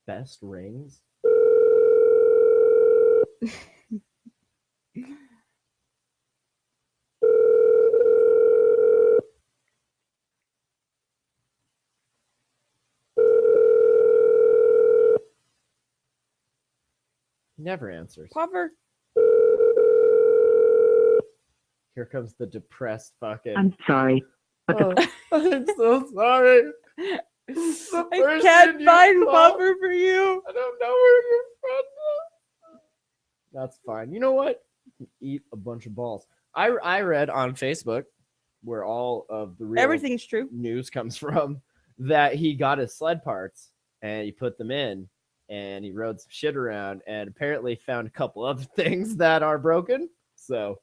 [SPEAKER 1] Best rings. Never answers.
[SPEAKER 2] Puffer.
[SPEAKER 1] Here comes the depressed fucking.
[SPEAKER 6] I'm sorry.
[SPEAKER 1] Oh, I'm so sorry.
[SPEAKER 2] I
[SPEAKER 1] person
[SPEAKER 2] can't
[SPEAKER 1] you
[SPEAKER 2] find
[SPEAKER 1] call.
[SPEAKER 2] Puffer for you.
[SPEAKER 1] I don't know where you're from. That's fine. You know what? Eat a bunch of balls. I read on Facebook, where all of the real
[SPEAKER 2] Everything's true.
[SPEAKER 1] news comes from, that he got his sled parts and he put them in and he rode some shit around and apparently found a couple other things that are broken. So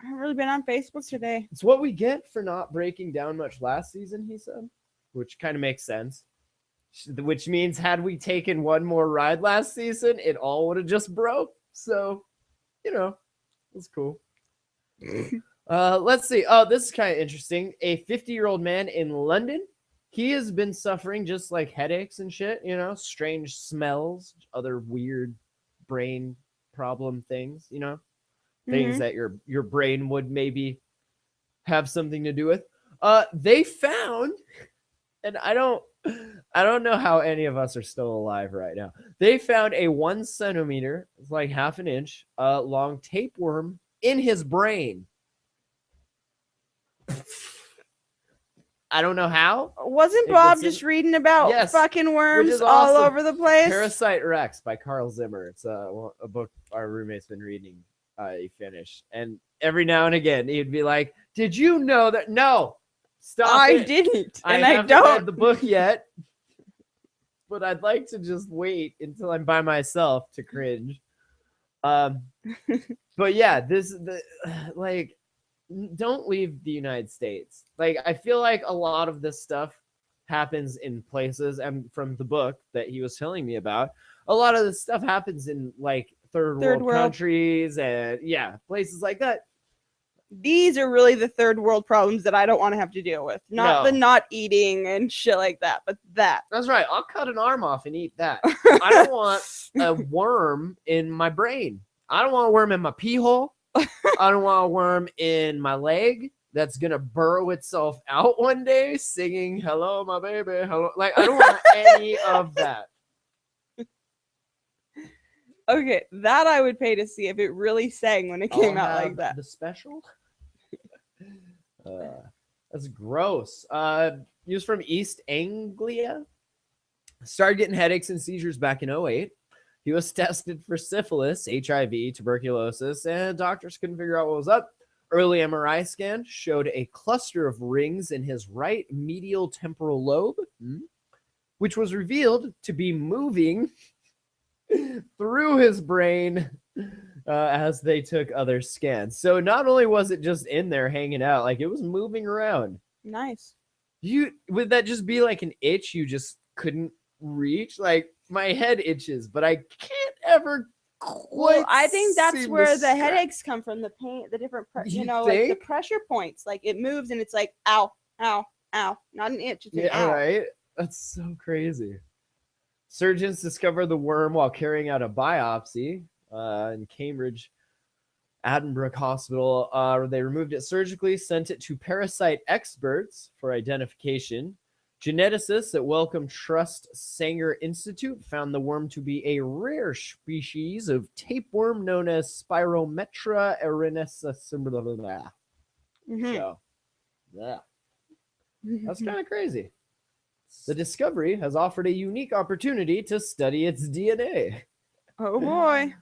[SPEAKER 2] I haven't really been on Facebook today.
[SPEAKER 1] it's what we get for not breaking down much last season, he said, which kind of makes sense. Which means had we taken one more ride last season, it all would have just broke. So, you know, it's cool. Let's see. Oh, this is kind of interesting. A 50-year-old man in London, he has been suffering just like headaches and shit, you know, strange smells, other weird brain problem things, you know, things that your brain would maybe have something to do with. They found, and I don't know how any of us are still alive right now. They found a 1 centimeter, it's like half an inch, long tapeworm in his brain. I don't know how.
[SPEAKER 2] Wasn't
[SPEAKER 1] It
[SPEAKER 2] Bob
[SPEAKER 1] was
[SPEAKER 2] just
[SPEAKER 1] in-
[SPEAKER 2] reading about
[SPEAKER 1] Yes,
[SPEAKER 2] fucking
[SPEAKER 1] which
[SPEAKER 2] worms
[SPEAKER 1] is
[SPEAKER 2] all
[SPEAKER 1] awesome.
[SPEAKER 2] over the place?
[SPEAKER 1] Parasite Rex by Carl Zimmer. It's a book our roommate's been reading. He finished, and every now and again he'd be like, "Did you know that?" No, stop.
[SPEAKER 2] I
[SPEAKER 1] it.
[SPEAKER 2] didn't, and I
[SPEAKER 1] haven't
[SPEAKER 2] don't.
[SPEAKER 1] read the book yet, but I'd like to just wait until I'm by myself to cringe. But yeah, like, don't leave the United States. Like, I feel like a lot of this stuff happens in places, and from the book that he was telling me about, a lot of this stuff happens in like third world countries and places like that.
[SPEAKER 2] These are really the third world problems that I don't want to have to deal with. Not the not eating and shit like that, but that.
[SPEAKER 1] That's right. I'll cut an arm off and eat that. I don't want a worm in my brain. I don't want a worm in my pee hole. I don't want a worm in my leg that's gonna burrow itself out one day singing "Hello, my baby." Hello, like I don't want any of that.
[SPEAKER 2] Okay, that I would pay to see if it really sang when it came
[SPEAKER 1] I'll
[SPEAKER 2] out like
[SPEAKER 1] have
[SPEAKER 2] that.
[SPEAKER 1] The special. That's gross. He was from East Anglia. Started getting headaches and seizures back in 2008. He was tested for syphilis, HIV, tuberculosis, and doctors couldn't figure out what was up. Early MRI scan showed a cluster of rings in his right medial temporal lobe, which was revealed to be moving through his brain as they took other scans. So not only was it just in there hanging out, like it was moving around.
[SPEAKER 2] Nice.
[SPEAKER 1] Would that just be like an itch you just couldn't reach? Like my head itches, but I can't ever quite.
[SPEAKER 2] Well, I think that's
[SPEAKER 1] seem
[SPEAKER 2] where
[SPEAKER 1] to
[SPEAKER 2] the
[SPEAKER 1] scratch.
[SPEAKER 2] headaches come from. The pain, the different,
[SPEAKER 1] You
[SPEAKER 2] like the
[SPEAKER 1] think?
[SPEAKER 2] pressure points. Like it moves and it's like ow, ow, ow. Not an itch. It's an
[SPEAKER 1] Yeah,
[SPEAKER 2] ow.
[SPEAKER 1] right. That's so crazy. Surgeons discovered the worm while carrying out a biopsy in Cambridge Addenbrooke Hospital. They removed it surgically, sent it to parasite experts for identification. Geneticists at Wellcome Trust Sanger Institute found the worm to be a rare species of tapeworm known as Spirometra arenesis.
[SPEAKER 2] Mhm.
[SPEAKER 1] So, yeah. That's kind of crazy. The discovery has offered a unique opportunity to study its DNA.
[SPEAKER 2] Oh boy.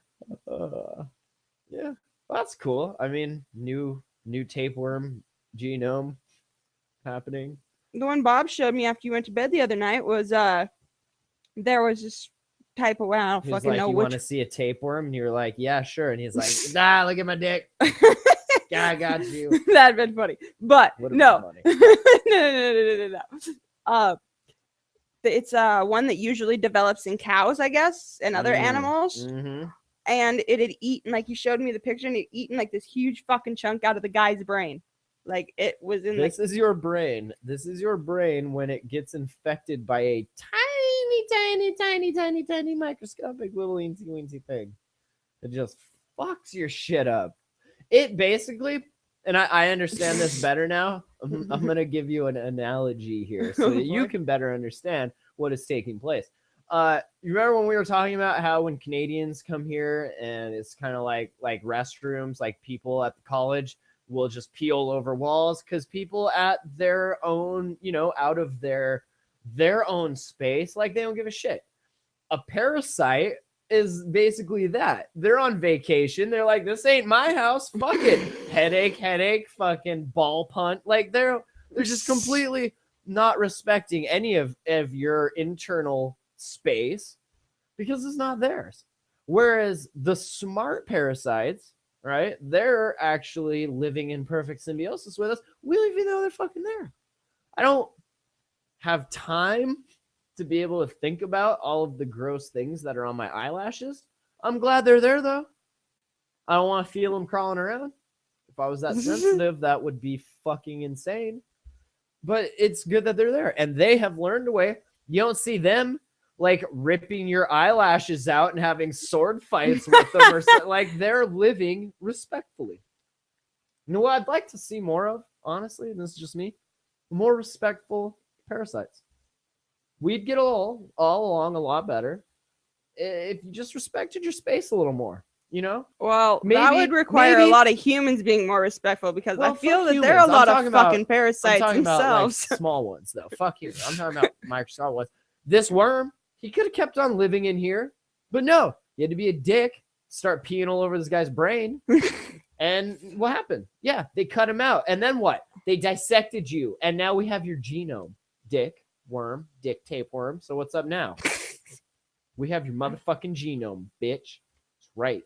[SPEAKER 1] Yeah, that's cool. I mean, new tapeworm genome happening.
[SPEAKER 2] The one Bob showed me after you went to bed the other night was there was this type of, well, I don't
[SPEAKER 1] He's
[SPEAKER 2] fucking
[SPEAKER 1] like,
[SPEAKER 2] know
[SPEAKER 1] you
[SPEAKER 2] which.
[SPEAKER 1] want to see a tapeworm? And you're like, yeah, sure. And he's like, nah, look at my dick. Yeah, I got you.
[SPEAKER 2] That'd been funny, but
[SPEAKER 1] Would've been
[SPEAKER 2] no.
[SPEAKER 1] funny.
[SPEAKER 2] no. It's one that usually develops in cows, I guess, and other animals.
[SPEAKER 1] Mm-hmm.
[SPEAKER 2] And it had eaten, like you showed me the picture, and it eaten like this huge fucking chunk out of the guy's brain. Like it was in
[SPEAKER 1] This is your brain. This is your brain when it gets infected by a tiny microscopic little eensy weensy thing. It just fucks your shit up. It basically, and I understand this better now. I'm gonna give you an analogy here so that you can better understand what is taking place. You remember when we were talking about how when Canadians come here and it's kind of like restrooms, like people at the college will just pee all over walls because people at their own, out of their own space, like they don't give a shit. A parasite is basically that. They're on vacation. They're like, this ain't my house. Fuck it. Headache, fucking ball punt. Like they're just completely not respecting any of your internal space because it's not theirs. Whereas the smart parasites, right? They're actually living in perfect symbiosis with us. We don't even know they're fucking there. I don't have time to be able to think about all of the gross things that are on my eyelashes. I'm glad they're there though. I don't want to feel them crawling around. If I was that sensitive, that would be fucking insane. But it's good that they're there. And they have learned a way. You don't see them like ripping your eyelashes out and having sword fights with them or something. Like they're living respectfully. You know what I'd like to see more of, honestly, and this is just me, more respectful parasites. We'd get all along a lot better if you just respected your space a little more,
[SPEAKER 2] Well, that would require a lot of humans being more respectful because I feel that there are a lot of fucking parasites themselves.
[SPEAKER 1] About, small ones, though. Fuck you. I'm talking about microscopic ones. This worm, he could have kept on living in here, but no, he had to be a dick, start peeing all over this guy's brain. And what happened? Yeah, they cut him out. And then what? They dissected you. And now we have your genome. Dick tapeworm. So what's up now? We have your motherfucking genome, bitch. That's right.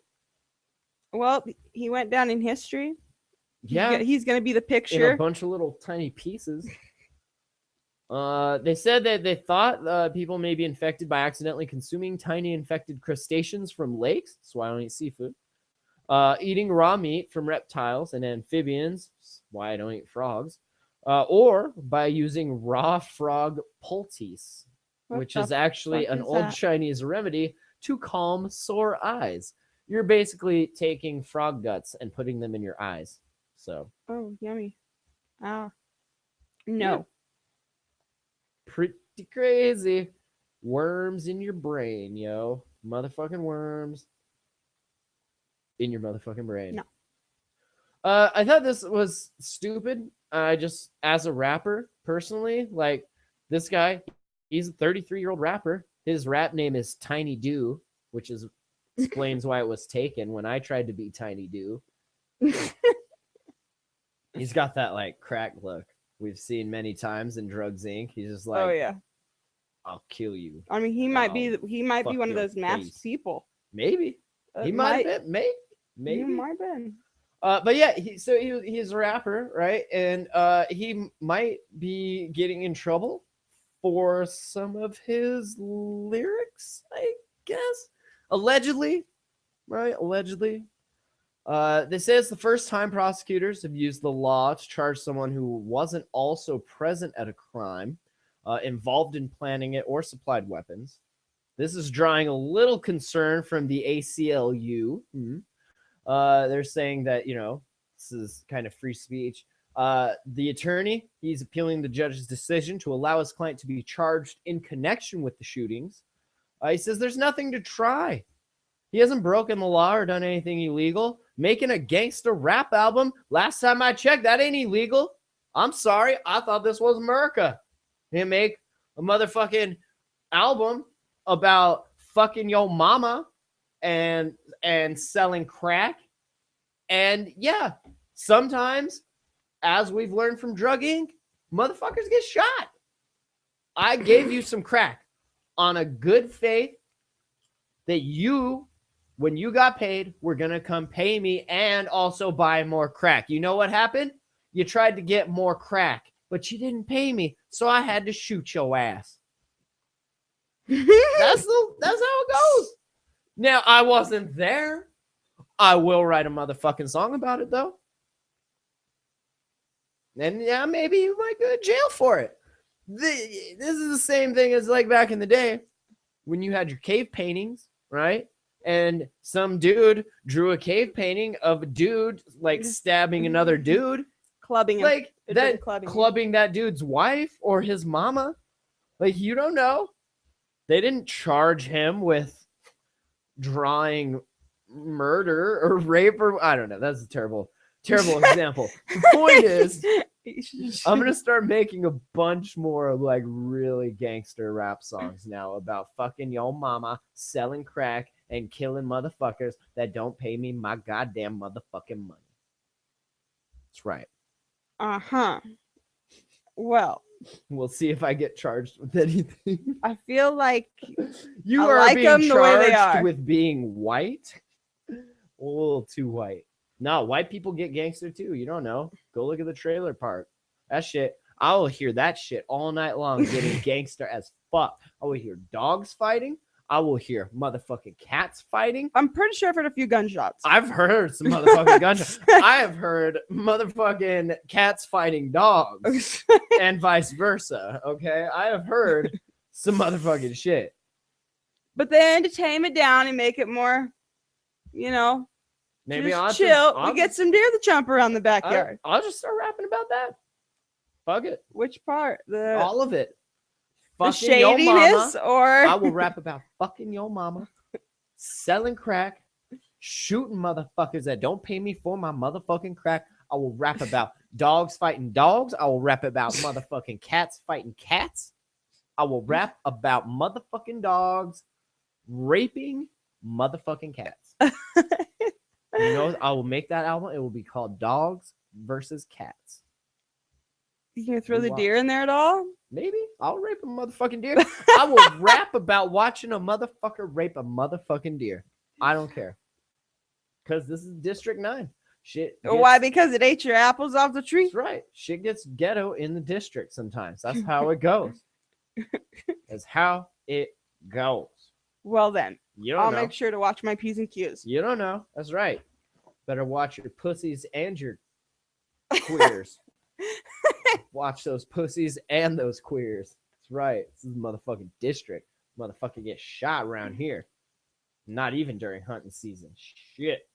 [SPEAKER 2] Well, he went down in history.
[SPEAKER 1] Yeah.
[SPEAKER 2] He's going to be the picture.
[SPEAKER 1] In a bunch of little tiny pieces. They said that they thought people may be infected by accidentally consuming tiny infected crustaceans from lakes. That's why I don't eat seafood. Eating raw meat from reptiles and amphibians. That's why I don't eat frogs. Or by using raw frog poultice, which is actually an old Chinese remedy to calm sore eyes. You're basically taking frog guts and putting them in your eyes. So.
[SPEAKER 2] Oh, yummy. No.
[SPEAKER 1] Yeah. Pretty crazy. Worms in your brain, yo. Motherfucking worms in your motherfucking brain.
[SPEAKER 2] No.
[SPEAKER 1] I thought this was stupid. Just as a rapper, personally, like this guy, he's a 33-year-old rapper. His rap name is Tiny Do, which explains why it was taken when I tried to be Tiny Do. He's got that like crack look we've seen many times in Drugs Inc. He's just like,
[SPEAKER 2] oh yeah,
[SPEAKER 1] I'll kill you.
[SPEAKER 2] I mean, he might be one of those masked people.
[SPEAKER 1] Maybe he might have been. Maybe
[SPEAKER 2] he might have been.
[SPEAKER 1] But yeah, he's a rapper, right? And he might be getting in trouble for some of his lyrics, I guess. Allegedly, right? Allegedly. They say it's the first time prosecutors have used the law to charge someone who wasn't also present at a crime, involved in planning it, or supplied weapons. This is drawing a little concern from the ACLU. They're saying that, this is kind of free speech. The attorney, he's appealing the judge's decision to allow his client to be charged in connection with the shootings. He says there's nothing to try. He hasn't broken the law or done anything illegal. Making a gangster rap album, last time I checked, that ain't illegal. I'm sorry. I thought this was America. He make a motherfucking album about fucking your mama and selling crack. And yeah, sometimes, as we've learned from Drug Inc., motherfuckers get shot. I gave you some crack on a good faith that you, when you got paid, were going to come pay me and also buy more crack. You know what happened? You tried to get more crack, but you didn't pay me, so I had to shoot your ass. That's how it goes. Now, I wasn't there. I will write a motherfucking song about it, though. And yeah, maybe you might go to jail for it. This is the same thing as like back in the day when you had your cave paintings, right? And some dude drew a cave painting of a dude like stabbing another dude,
[SPEAKER 2] Clubbing him.
[SPEAKER 1] like
[SPEAKER 2] It
[SPEAKER 1] that
[SPEAKER 2] did clubbing him.
[SPEAKER 1] clubbing that dude's wife or his mama. Like, you don't know. They didn't charge him with drawing murder or rape or I don't know. That's a terrible example. The point is, I'm gonna start making a bunch more like really gangster rap songs now about fucking yo mama, selling crack, and killing motherfuckers that don't pay me my goddamn motherfucking money. That's right.
[SPEAKER 2] Uh-huh. Well,
[SPEAKER 1] We'll see if I get charged with anything.
[SPEAKER 2] I feel like
[SPEAKER 1] You
[SPEAKER 2] I
[SPEAKER 1] are
[SPEAKER 2] like
[SPEAKER 1] being
[SPEAKER 2] 'em the way they
[SPEAKER 1] charged
[SPEAKER 2] are.
[SPEAKER 1] with being white. A little too white. No, white people get gangster too. You don't know. Go look at the trailer park. That shit. I will hear that shit all night long, getting gangster as fuck. I will hear dogs fighting. I will hear motherfucking cats fighting.
[SPEAKER 2] I'm pretty sure I've heard a few gunshots.
[SPEAKER 1] I've heard some motherfucking gunshots. I have heard motherfucking cats fighting dogs and vice versa. Okay, I have heard some motherfucking shit.
[SPEAKER 2] But then to tame it down and make it more, you know,
[SPEAKER 1] Maybe
[SPEAKER 2] just
[SPEAKER 1] I'll
[SPEAKER 2] chill.
[SPEAKER 1] I'll
[SPEAKER 2] We get some deer to jump around the backyard.
[SPEAKER 1] I'll just start rapping about that. Fuck it,
[SPEAKER 2] Which part? The
[SPEAKER 1] all of it.
[SPEAKER 2] the
[SPEAKER 1] Fucking yo
[SPEAKER 2] shadiness
[SPEAKER 1] mama.
[SPEAKER 2] or
[SPEAKER 1] I will rap about fucking yo mama, selling crack, shooting motherfuckers that don't pay me for my motherfucking crack. I will rap about dogs fighting dogs. I will rap about motherfucking cats fighting cats. I will rap about motherfucking dogs raping motherfucking cats. You know, I will make that album. It will be called Dogs versus Cats.
[SPEAKER 2] you gonna throw the
[SPEAKER 1] Wow.
[SPEAKER 2] deer in there at all?
[SPEAKER 1] Maybe I'll rape a motherfucking deer. I will rap about watching a motherfucker rape a motherfucking deer. I don't care. Because this is District 9. Shit.
[SPEAKER 2] Why? Because it ate your apples off the tree.
[SPEAKER 1] That's right. Shit gets ghetto in the district sometimes. That's how it goes. That's how it goes.
[SPEAKER 2] Well then,
[SPEAKER 1] You don't
[SPEAKER 2] I'll
[SPEAKER 1] know.
[SPEAKER 2] make sure to watch my P's and Q's.
[SPEAKER 1] You don't know. That's right. Better watch your pussies and your queers. Watch those pussies and those queers. That's right. This is motherfucking district. Motherfucker get shot around here. Not even during hunting season. Shit.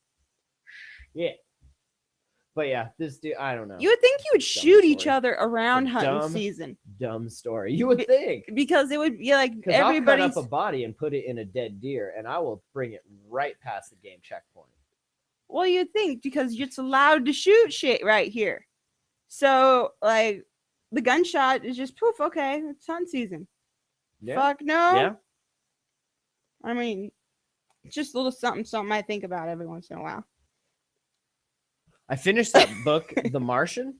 [SPEAKER 1] But yeah, this dude, I don't know.
[SPEAKER 2] You would think you would
[SPEAKER 1] Dumb
[SPEAKER 2] shoot each
[SPEAKER 1] story.
[SPEAKER 2] other around
[SPEAKER 1] A
[SPEAKER 2] hunting
[SPEAKER 1] dumb
[SPEAKER 2] season
[SPEAKER 1] Dumb story. You would think.
[SPEAKER 2] because it would be like
[SPEAKER 1] Because I'll cut
[SPEAKER 2] everybody's.
[SPEAKER 1] up a body and put it in a dead deer, and I will bring it right past the game checkpoint.
[SPEAKER 2] Well, you'd think because it's allowed to shoot shit right here. So like the gunshot is just poof. Okay, it's hunting season.
[SPEAKER 1] Yeah.
[SPEAKER 2] Fuck no.
[SPEAKER 1] Yeah.
[SPEAKER 2] I mean, it's just a little something I think about every once in a while.
[SPEAKER 1] I finished that book, The Martian,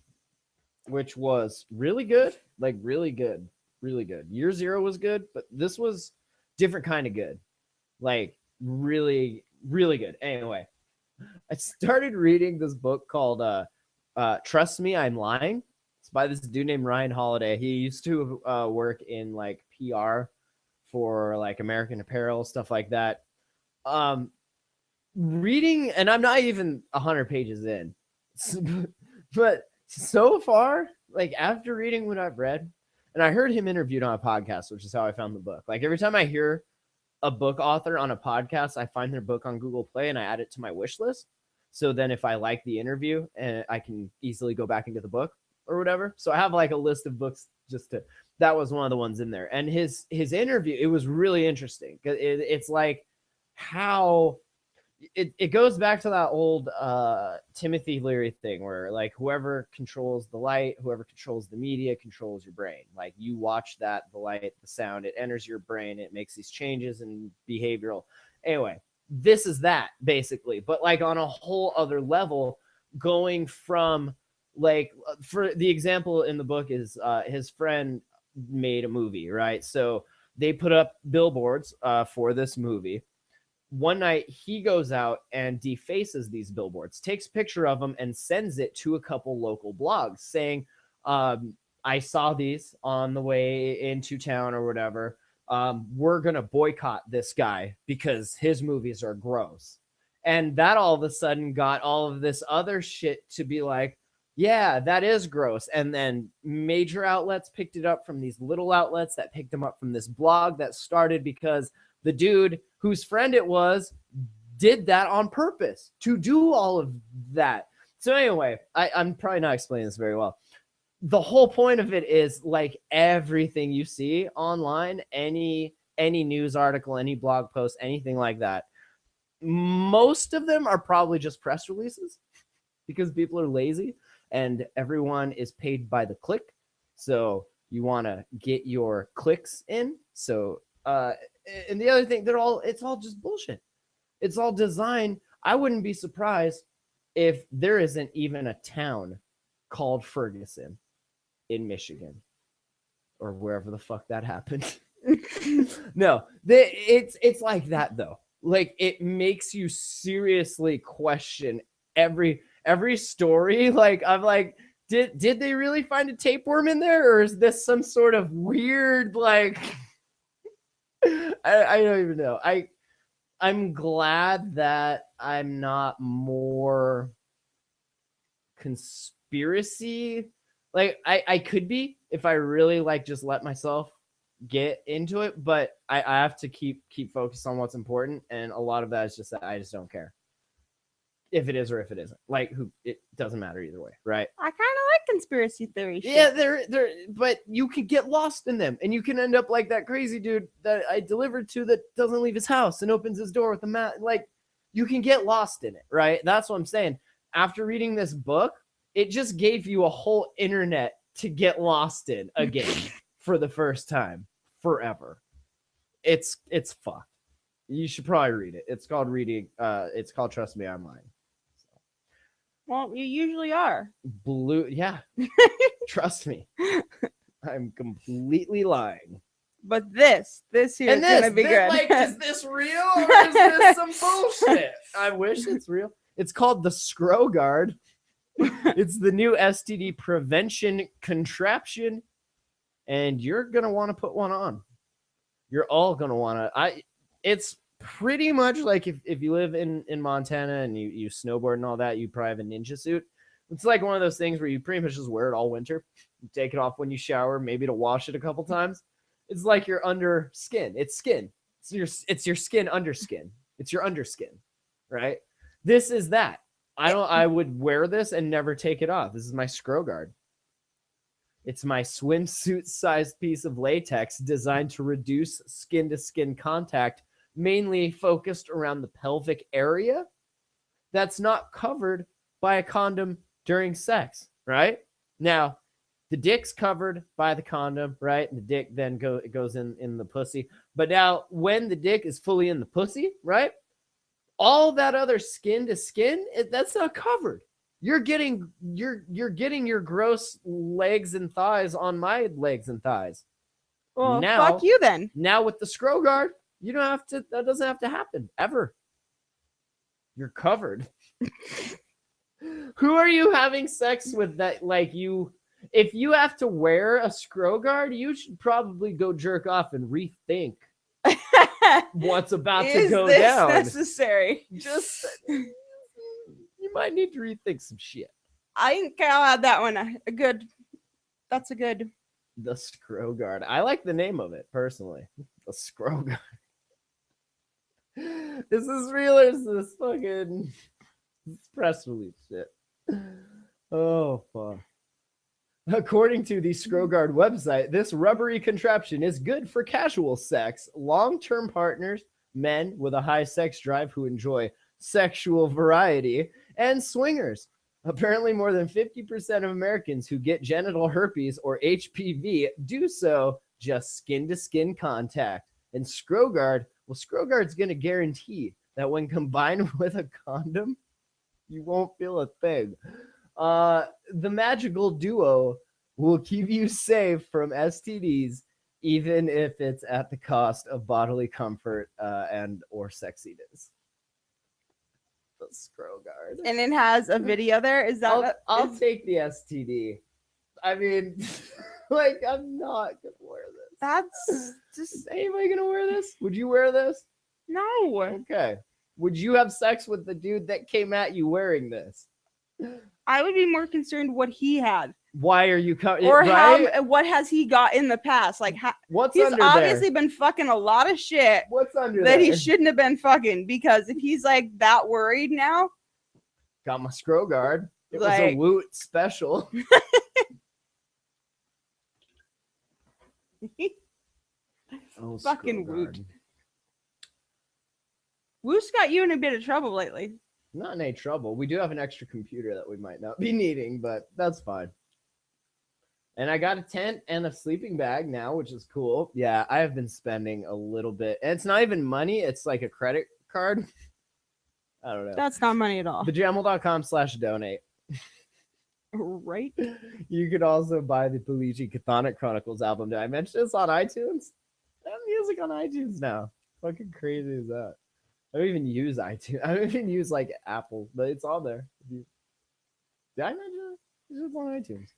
[SPEAKER 1] which was really good. Like, really good. Really good. Year Zero was good, but this was different kind of good. Like, really, really good. Anyway, I started reading this book called Trust Me, I'm Lying. It's by this dude named Ryan Holiday. He used to work in, like, PR for, like, American Apparel, stuff like that. Reading, and I'm not even 100 pages in. But so far, like after reading what I've read, and I heard him interviewed on a podcast, which is how I found the book. Like every time I hear a book author on a podcast, I find their book on Google Play and I add it to my wish list. So then if I like the interview, and I can easily go back and get the book or whatever. So I have like a list of books that was one of the ones in there. And his interview, it was really interesting. It's like how it goes back to that old Timothy Leary thing where like whoever controls the light, whoever controls the media controls your brain. Like you watch that, the light, the sound, it enters your brain, it makes these changes in behavioral. Anyway, this is that basically, but like on a whole other level, going from like, for the example in the book is his friend made a movie, right? So they put up billboards for this movie. One night he goes out and defaces these billboards, takes a picture of them and sends it to a couple local blogs saying, I saw these on the way into town or whatever. We're going to boycott this guy because his movies are gross. And that all of a sudden got all of this other shit to be like, Yeah, that is gross. And then major outlets picked it up from these little outlets that picked them up from this blog that started because the dude whose friend it was did that on purpose to do all of that. So anyway, I'm probably not explaining this very well. The whole point of it is like everything you see online, any news article, any blog post, anything like that, most of them are probably just press releases because people are lazy and everyone is paid by the click. So you want to get your clicks in. So and the other thing, it's all just bullshit. It's all designed. I wouldn't be surprised if there isn't even a town called Ferguson in Michigan or wherever the fuck that happened. No, it's like that though. Like it makes you seriously question every story. Like I'm like, did they really find a tapeworm in there, or is this some sort of weird like I don't even know. I'm glad that I'm not more conspiracy. Like I could be if I really like just let myself get into it, but I have to keep focused on what's important, and a lot of that is just that I just don't care if it is or if it isn't. Like it doesn't matter either way, right?
[SPEAKER 2] I kind of like conspiracy theory shit.
[SPEAKER 1] Yeah, they're but you could get lost in them, and you can end up like that crazy dude that I delivered to that doesn't leave his house and opens his door with a mat. Like you can get lost in it, right? That's what I'm saying. After reading this book, it just gave you a whole internet to get lost in again for the first time forever. It's fucked. You should probably read it. It's called Trust Me, I'm Lying.
[SPEAKER 2] Well, you usually are.
[SPEAKER 1] Yeah. Trust me. I'm completely lying.
[SPEAKER 2] But this here is gonna be good.
[SPEAKER 1] Like, is this real or is this some bullshit? I wish it's real. It's called the Scrogard. It's the new STD prevention contraption, and you're gonna want to put one on. You're all gonna want to. It's pretty much like if you live in Montana and you snowboard and all that, you probably have a ninja suit. It's like one of those things where you pretty much just wear it all winter. You take it off when you shower, maybe to wash it a couple times. It's like your under skin. It's skin. It's your skin under skin. It's your underskin, right? This is that. I would wear this and never take it off. This is my Scrogard. It's my swimsuit-sized piece of latex designed to reduce skin-to-skin contact, mainly focused around the pelvic area that's not covered by a condom during sex, right? Now, the dick's covered by the condom, right? And the dick then goes in the pussy. But now, when the dick is fully in the pussy, right? All that other skin to skin, that's not covered. You're getting your gross legs and thighs on my legs and thighs.
[SPEAKER 2] Well,
[SPEAKER 1] now,
[SPEAKER 2] fuck you then.
[SPEAKER 1] Now with the Scrogard, you don't have to. That doesn't have to happen ever. You're covered. Who are you having sex with that? Like you, if you have to wear a Scrogard, you should probably go jerk off and rethink what's about to go
[SPEAKER 2] Is this
[SPEAKER 1] down.
[SPEAKER 2] necessary?
[SPEAKER 1] Just you might need to rethink some shit.
[SPEAKER 2] I think I'll add that one. That's a good.
[SPEAKER 1] The Scrogard. I like the name of it personally. The Scrogard. Is this real or is this fucking press release shit? Oh fuck. According to the Scrogard website, this rubbery contraption is good for casual sex, long-term partners, men with a high sex drive who enjoy sexual variety, and swingers. Apparently, more than 50% of Americans who get genital herpes or HPV do so just skin-to-skin contact. And Scrogard's going to guarantee that when combined with a condom, you won't feel a thing. The magical duo will keep you safe from STDs, even if it's at the cost of bodily comfort and or sexiness. The Scrogard.
[SPEAKER 2] And it has a video there. Is that?
[SPEAKER 1] I'll take the STD. I mean, like, I'm not gonna wear this.
[SPEAKER 2] That's just
[SPEAKER 1] Is anybody gonna wear this? Would you wear this?
[SPEAKER 2] no.
[SPEAKER 1] Okay. Would you have sex with the dude that came at you wearing this?
[SPEAKER 2] I would be more concerned what he had,
[SPEAKER 1] Why are you coming?
[SPEAKER 2] or
[SPEAKER 1] Right?
[SPEAKER 2] what has he got in the past? Like,
[SPEAKER 1] What's
[SPEAKER 2] he's
[SPEAKER 1] under
[SPEAKER 2] obviously
[SPEAKER 1] there?
[SPEAKER 2] been fucking a lot of shit
[SPEAKER 1] What's under
[SPEAKER 2] that
[SPEAKER 1] there?
[SPEAKER 2] he shouldn't have been fucking. Because if he's like that worried now,
[SPEAKER 1] Got my scroll guard. It was a
[SPEAKER 2] Like-
[SPEAKER 1] Woot special. Oh,
[SPEAKER 2] Fucking
[SPEAKER 1] scroll
[SPEAKER 2] Woot.
[SPEAKER 1] guard.
[SPEAKER 2] Woos got you in a bit of trouble lately.
[SPEAKER 1] Not in any trouble. We do have an extra computer that we might not be needing, but that's fine. And I got a tent and a sleeping bag now, which is cool. Yeah, I have been spending a little bit. And it's not even money. It's like a credit card. I don't know.
[SPEAKER 2] That's not money at all,
[SPEAKER 1] Thejamel.com/donate.
[SPEAKER 2] right?
[SPEAKER 1] You could also buy the Luigi Chthonic Chronicles album. Did I mention this on iTunes? I have music on iTunes now. Fucking crazy is that? I don't even use iTunes. I don't even use like Apple, but it's all there. Did I mention it? It's just on iTunes.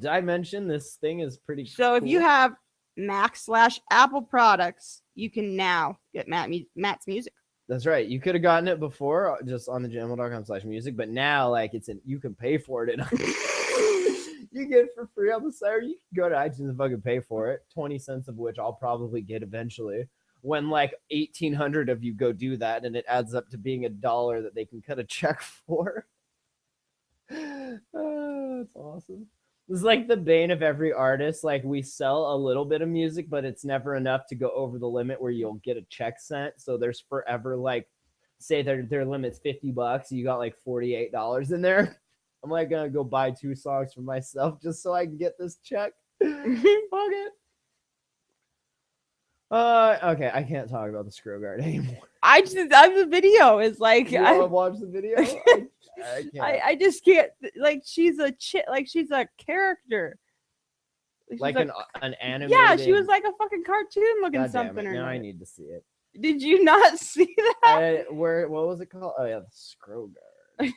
[SPEAKER 1] Did I mention this thing is pretty
[SPEAKER 2] So if you
[SPEAKER 1] cool?
[SPEAKER 2] have Mac/Apple products, you can now get Matt's music.
[SPEAKER 1] That's right. You could have gotten it before just on the jamel.com/music, but now like you can pay for it. You get it for free on the site, or you can go to iTunes and fucking pay for it. 20 cents of which I'll probably get eventually. When like 1,800 of you go do that, and it adds up to being $1 that they can cut a check for. That's awesome. This is like the bane of every artist. Like we sell a little bit of music, but it's never enough to go over the limit where you'll get a check sent. So there's forever like, say their limit's $50, you got like $48 in there. I'm like gonna go buy 2 songs for myself just so I can get this check. Fuck it. Okay, I can't talk about the Scroll Guard anymore.
[SPEAKER 2] The video is like
[SPEAKER 1] You wanna watch the video? I can't.
[SPEAKER 2] I just can't. Like she's a like she's a character. She's
[SPEAKER 1] Like
[SPEAKER 2] a-
[SPEAKER 1] an animated.
[SPEAKER 2] yeah, she was like a fucking cartoon looking
[SPEAKER 1] God damn
[SPEAKER 2] something.
[SPEAKER 1] it,
[SPEAKER 2] Or
[SPEAKER 1] now I
[SPEAKER 2] another.
[SPEAKER 1] need to see it.
[SPEAKER 2] Did you not see that?
[SPEAKER 1] What was it called? Oh yeah, the Scroll Guard.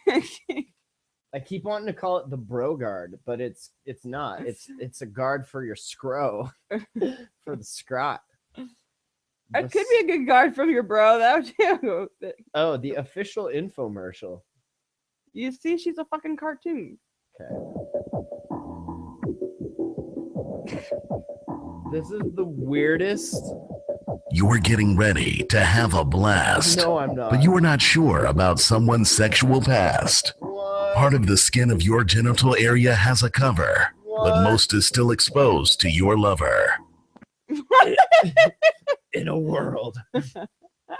[SPEAKER 1] I keep wanting to call it the Bro Guard, but it's not. It's a guard for your scro, for the scrot.
[SPEAKER 2] It could be a good guard from your bro, though, too.
[SPEAKER 1] Oh, the official infomercial.
[SPEAKER 2] You see, she's a fucking cartoon.
[SPEAKER 1] Okay. This is the weirdest.
[SPEAKER 6] You're getting ready to have a blast,
[SPEAKER 1] No, I'm not.
[SPEAKER 6] but you are not sure about someone's sexual past.
[SPEAKER 1] What?
[SPEAKER 6] Part of the skin of your genital area has a cover, but
[SPEAKER 1] What?
[SPEAKER 6] most is still exposed to your lover.
[SPEAKER 1] In a world. I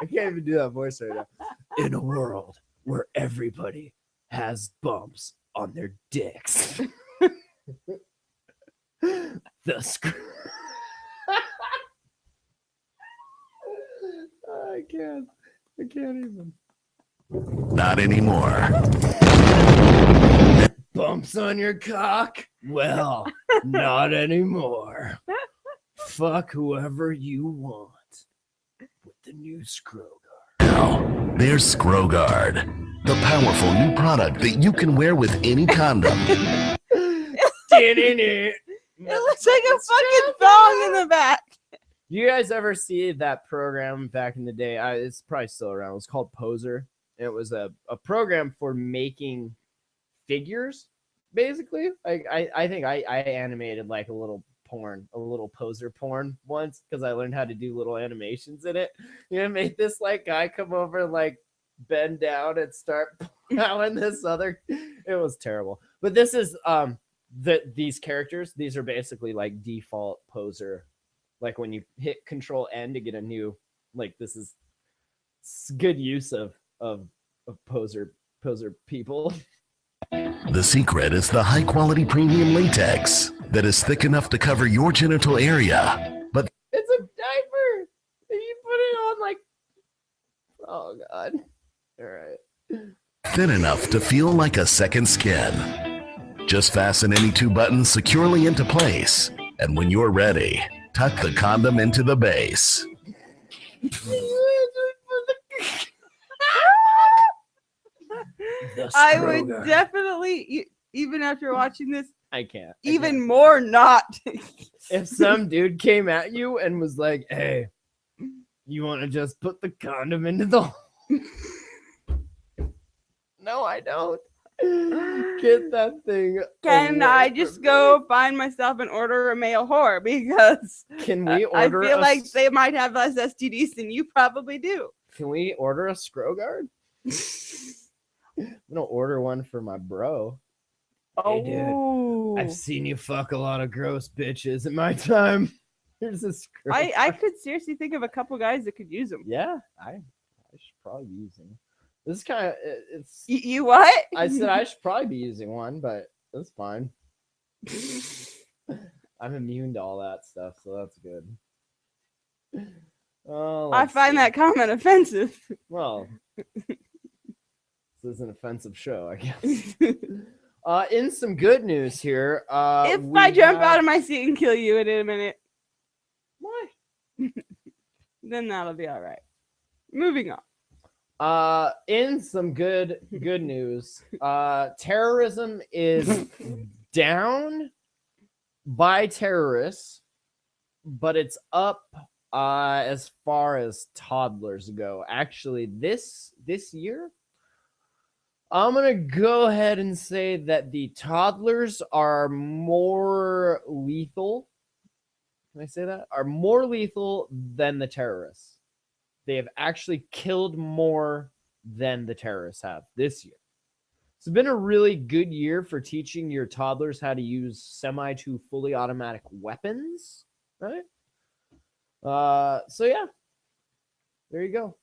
[SPEAKER 1] can't even do that voice right now. In a world where everybody has bumps on their dicks. The I can't even.
[SPEAKER 6] Not anymore.
[SPEAKER 1] Bumps on your cock? Well, not anymore. Fuck whoever you want with the new Scroll
[SPEAKER 6] Now, there's Scrogard, the powerful new product that you can wear with any condom.
[SPEAKER 1] Guard.
[SPEAKER 2] It looks like a fucking thong in the back.
[SPEAKER 1] You guys ever see that program back in the day? It's probably still around. It was called Poser. It was a program for making figures, basically. Like I think I animated like a little poser porn once because I learned how to do little animations in it. You know, made this like guy come over and like bend down and start plowing this other. It was terrible. But this is these characters. These are basically like default Poser. Like when you hit Control N to get a new, like this is good use of poser people.
[SPEAKER 6] The secret is the high-quality premium latex that is thick enough to cover your genital area, but
[SPEAKER 1] It's a diaper. And you put it on like, oh god. All right.
[SPEAKER 6] thin enough to feel like a second skin. Just fasten any 2 buttons securely into place, and when you're ready, tuck the condom into the base.
[SPEAKER 2] I would definitely, even after watching this,
[SPEAKER 1] I can't.
[SPEAKER 2] even more not.
[SPEAKER 1] If some dude came at you and was like, "Hey, you want to just put the condom into the hole?" No, I don't. Get that thing.
[SPEAKER 2] Can
[SPEAKER 1] away
[SPEAKER 2] I
[SPEAKER 1] from
[SPEAKER 2] just
[SPEAKER 1] me.
[SPEAKER 2] go find myself and order a male whore? Because
[SPEAKER 1] Can we
[SPEAKER 2] I
[SPEAKER 1] order?
[SPEAKER 2] feel like
[SPEAKER 1] s-
[SPEAKER 2] they might have less STDs than you probably do.
[SPEAKER 1] Can we order a Scrogard? I'm gonna order one for my bro. Hey, dude,
[SPEAKER 2] Oh,
[SPEAKER 1] I've seen you fuck a lot of gross bitches in my time. Here's a Scrogard.
[SPEAKER 2] I could seriously think of a couple guys that could use them.
[SPEAKER 1] Yeah, I should probably be using. This is kind of it's.
[SPEAKER 2] You what?
[SPEAKER 1] I said I should probably be using one, but that's fine. I'm immune to all that stuff, so that's good. Oh,
[SPEAKER 2] I
[SPEAKER 1] let's
[SPEAKER 2] find
[SPEAKER 1] see.
[SPEAKER 2] that comment offensive.
[SPEAKER 1] Well, this is an offensive show, I guess. In some good news here,
[SPEAKER 2] If
[SPEAKER 1] we
[SPEAKER 2] I jump
[SPEAKER 1] have-
[SPEAKER 2] out of my seat and kill you in a minute,
[SPEAKER 1] Why?
[SPEAKER 2] then that'll be all right. Moving on.
[SPEAKER 1] In some good news, terrorism is down by terrorists, but it's up as far as toddlers go. Actually, this year, I'm gonna go ahead and say that the toddlers are more lethal. Can I say that? Are more lethal than the terrorists. They have actually killed more than the terrorists have this year. It's been a really good year for teaching your toddlers how to use semi to fully automatic weapons, right? So yeah, there you go.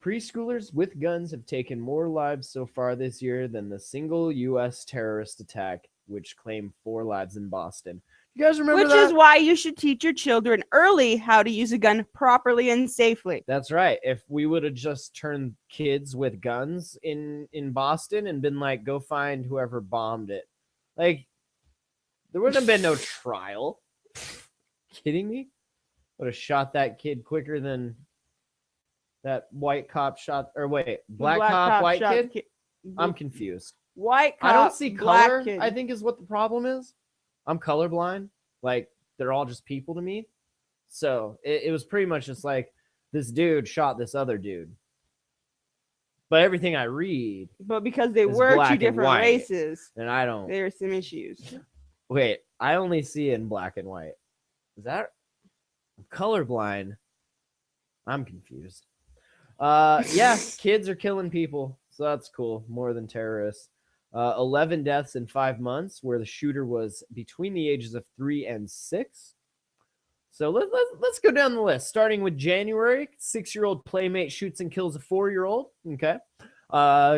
[SPEAKER 1] Preschoolers with guns have taken more lives so far this year than the single U.S. terrorist attack, which claimed 4 lives in Boston. You guys remember
[SPEAKER 2] Which
[SPEAKER 1] that?
[SPEAKER 2] is why you should teach your children early how to use a gun properly and safely.
[SPEAKER 1] That's right. If we would have just turned kids with guns in Boston and been like, go find whoever bombed it, like, there wouldn't have been no trial. Kidding me? Would have shot that kid quicker than that white cop shot. Or wait, black cop, white
[SPEAKER 2] shot
[SPEAKER 1] kid?
[SPEAKER 2] the
[SPEAKER 1] I'm confused.
[SPEAKER 2] White cop,
[SPEAKER 1] I don't see
[SPEAKER 2] black
[SPEAKER 1] color,
[SPEAKER 2] kid.
[SPEAKER 1] I think is what the problem is. I'm colorblind. Like, they're all just people to me. So it was pretty much just like, this dude shot this other dude. But everything I read,
[SPEAKER 2] But because they
[SPEAKER 1] It's
[SPEAKER 2] were
[SPEAKER 1] black
[SPEAKER 2] two
[SPEAKER 1] and
[SPEAKER 2] different
[SPEAKER 1] white.
[SPEAKER 2] races,
[SPEAKER 1] and I don't.
[SPEAKER 2] there are some issues.
[SPEAKER 1] Wait, I only see it in black and white. Is that I'm colorblind? I'm confused. Yeah, kids are killing people, so that's cool. More than terrorists. 11 deaths in 5 months, where the shooter was between the ages of 3 and 6. So let's go down the list. Starting with January, 6-year-old playmate shoots and kills a 4-year-old. Okay.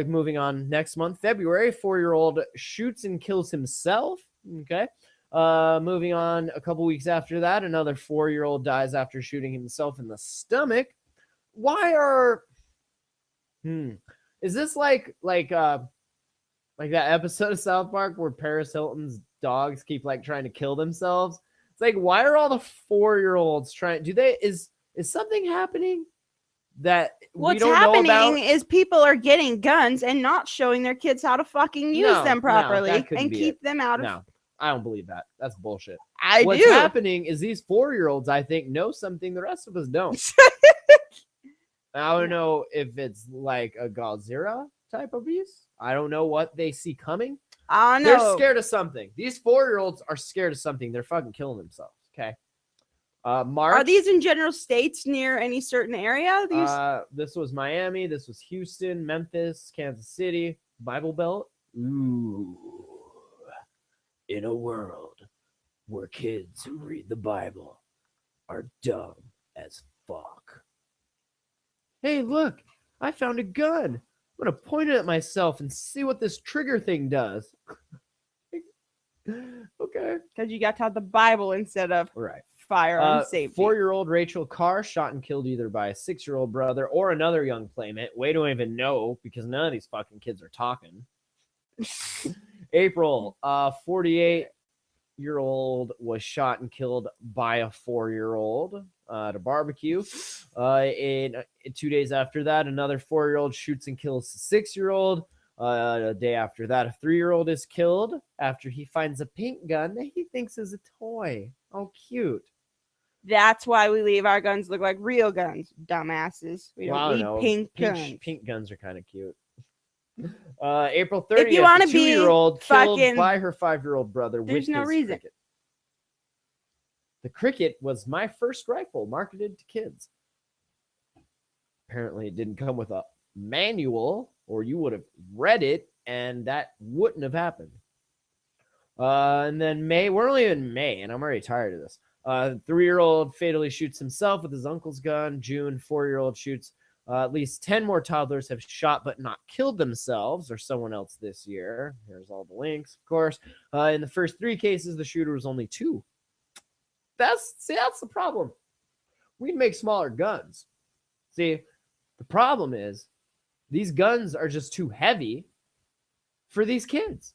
[SPEAKER 1] Moving on next month, February, 4-year-old shoots and kills himself. Okay. Moving on a couple weeks after that, another 4-year-old dies after shooting himself in the stomach. Why are is this like that episode of South Park where Paris Hilton's dogs keep like trying to kill themselves? It's like, why are all the 4-year-olds trying? Is something happening that we
[SPEAKER 2] What's
[SPEAKER 1] don't know about?
[SPEAKER 2] happening is people are getting guns and not showing their kids how to fucking use
[SPEAKER 1] No,
[SPEAKER 2] them
[SPEAKER 1] no,
[SPEAKER 2] properly
[SPEAKER 1] that couldn't
[SPEAKER 2] and
[SPEAKER 1] be
[SPEAKER 2] keep
[SPEAKER 1] it.
[SPEAKER 2] them out of.
[SPEAKER 1] No, I don't believe that. That's bullshit.
[SPEAKER 2] I
[SPEAKER 1] What's
[SPEAKER 2] do.
[SPEAKER 1] happening is these 4-year-olds, I think, know something the rest of us don't. I don't know if it's like a Godzilla type of beast. I don't know what they see coming.
[SPEAKER 2] I
[SPEAKER 1] They're
[SPEAKER 2] know.
[SPEAKER 1] scared of something. These 4-year-olds are scared of something. They're fucking killing themselves. Okay. March.
[SPEAKER 2] Are these in general states near any certain area? These
[SPEAKER 1] This was Miami. This was Houston, Memphis, Kansas City, Bible Belt. Ooh. In a world where kids who read the Bible are dumb as fuck. Hey, look, I found a gun. I'm going to point it at myself and see what this trigger thing does. Okay.
[SPEAKER 2] because you got taught the Bible instead of
[SPEAKER 1] All right.
[SPEAKER 2] firearm safety.
[SPEAKER 1] 4-year-old Rachel Carr shot and killed either by a 6-year-old brother or another young playmate. We don't even know because none of these fucking kids are talking. April, 48-year-old was shot and killed by a 4-year-old at a barbecue. In 2 days after that, another 4-year-old shoots and kills a 6-year-old. A day after that, a 3-year-old is killed after he finds a pink gun that he thinks is a toy. Oh, cute.
[SPEAKER 2] That's why we leave our guns look like real guns, dumbasses. We don't
[SPEAKER 1] Well, I don't
[SPEAKER 2] need
[SPEAKER 1] know.
[SPEAKER 2] pink guns.
[SPEAKER 1] Pink guns are kind of cute. April 30th,
[SPEAKER 2] If you wanna
[SPEAKER 1] a
[SPEAKER 2] be
[SPEAKER 1] 2-year-old killed
[SPEAKER 2] fucking-
[SPEAKER 1] by her 5-year-old brother with
[SPEAKER 2] There's no
[SPEAKER 1] his
[SPEAKER 2] reason.
[SPEAKER 1] cricket. The cricket was my first rifle marketed to kids. Apparently, it didn't come with a manual, or you would have read it, and that wouldn't have happened. And then May, we're only in May, and I'm already tired of this. 3-year-old fatally shoots himself with his uncle's gun. June, 4-year-old shoots. At least 10 more toddlers have shot but not killed themselves or someone else this year. Here's all the links, of course. In the first 3 cases, the shooter was only 2. That's the problem. We'd make smaller guns. See, the problem is these guns are just too heavy for these kids.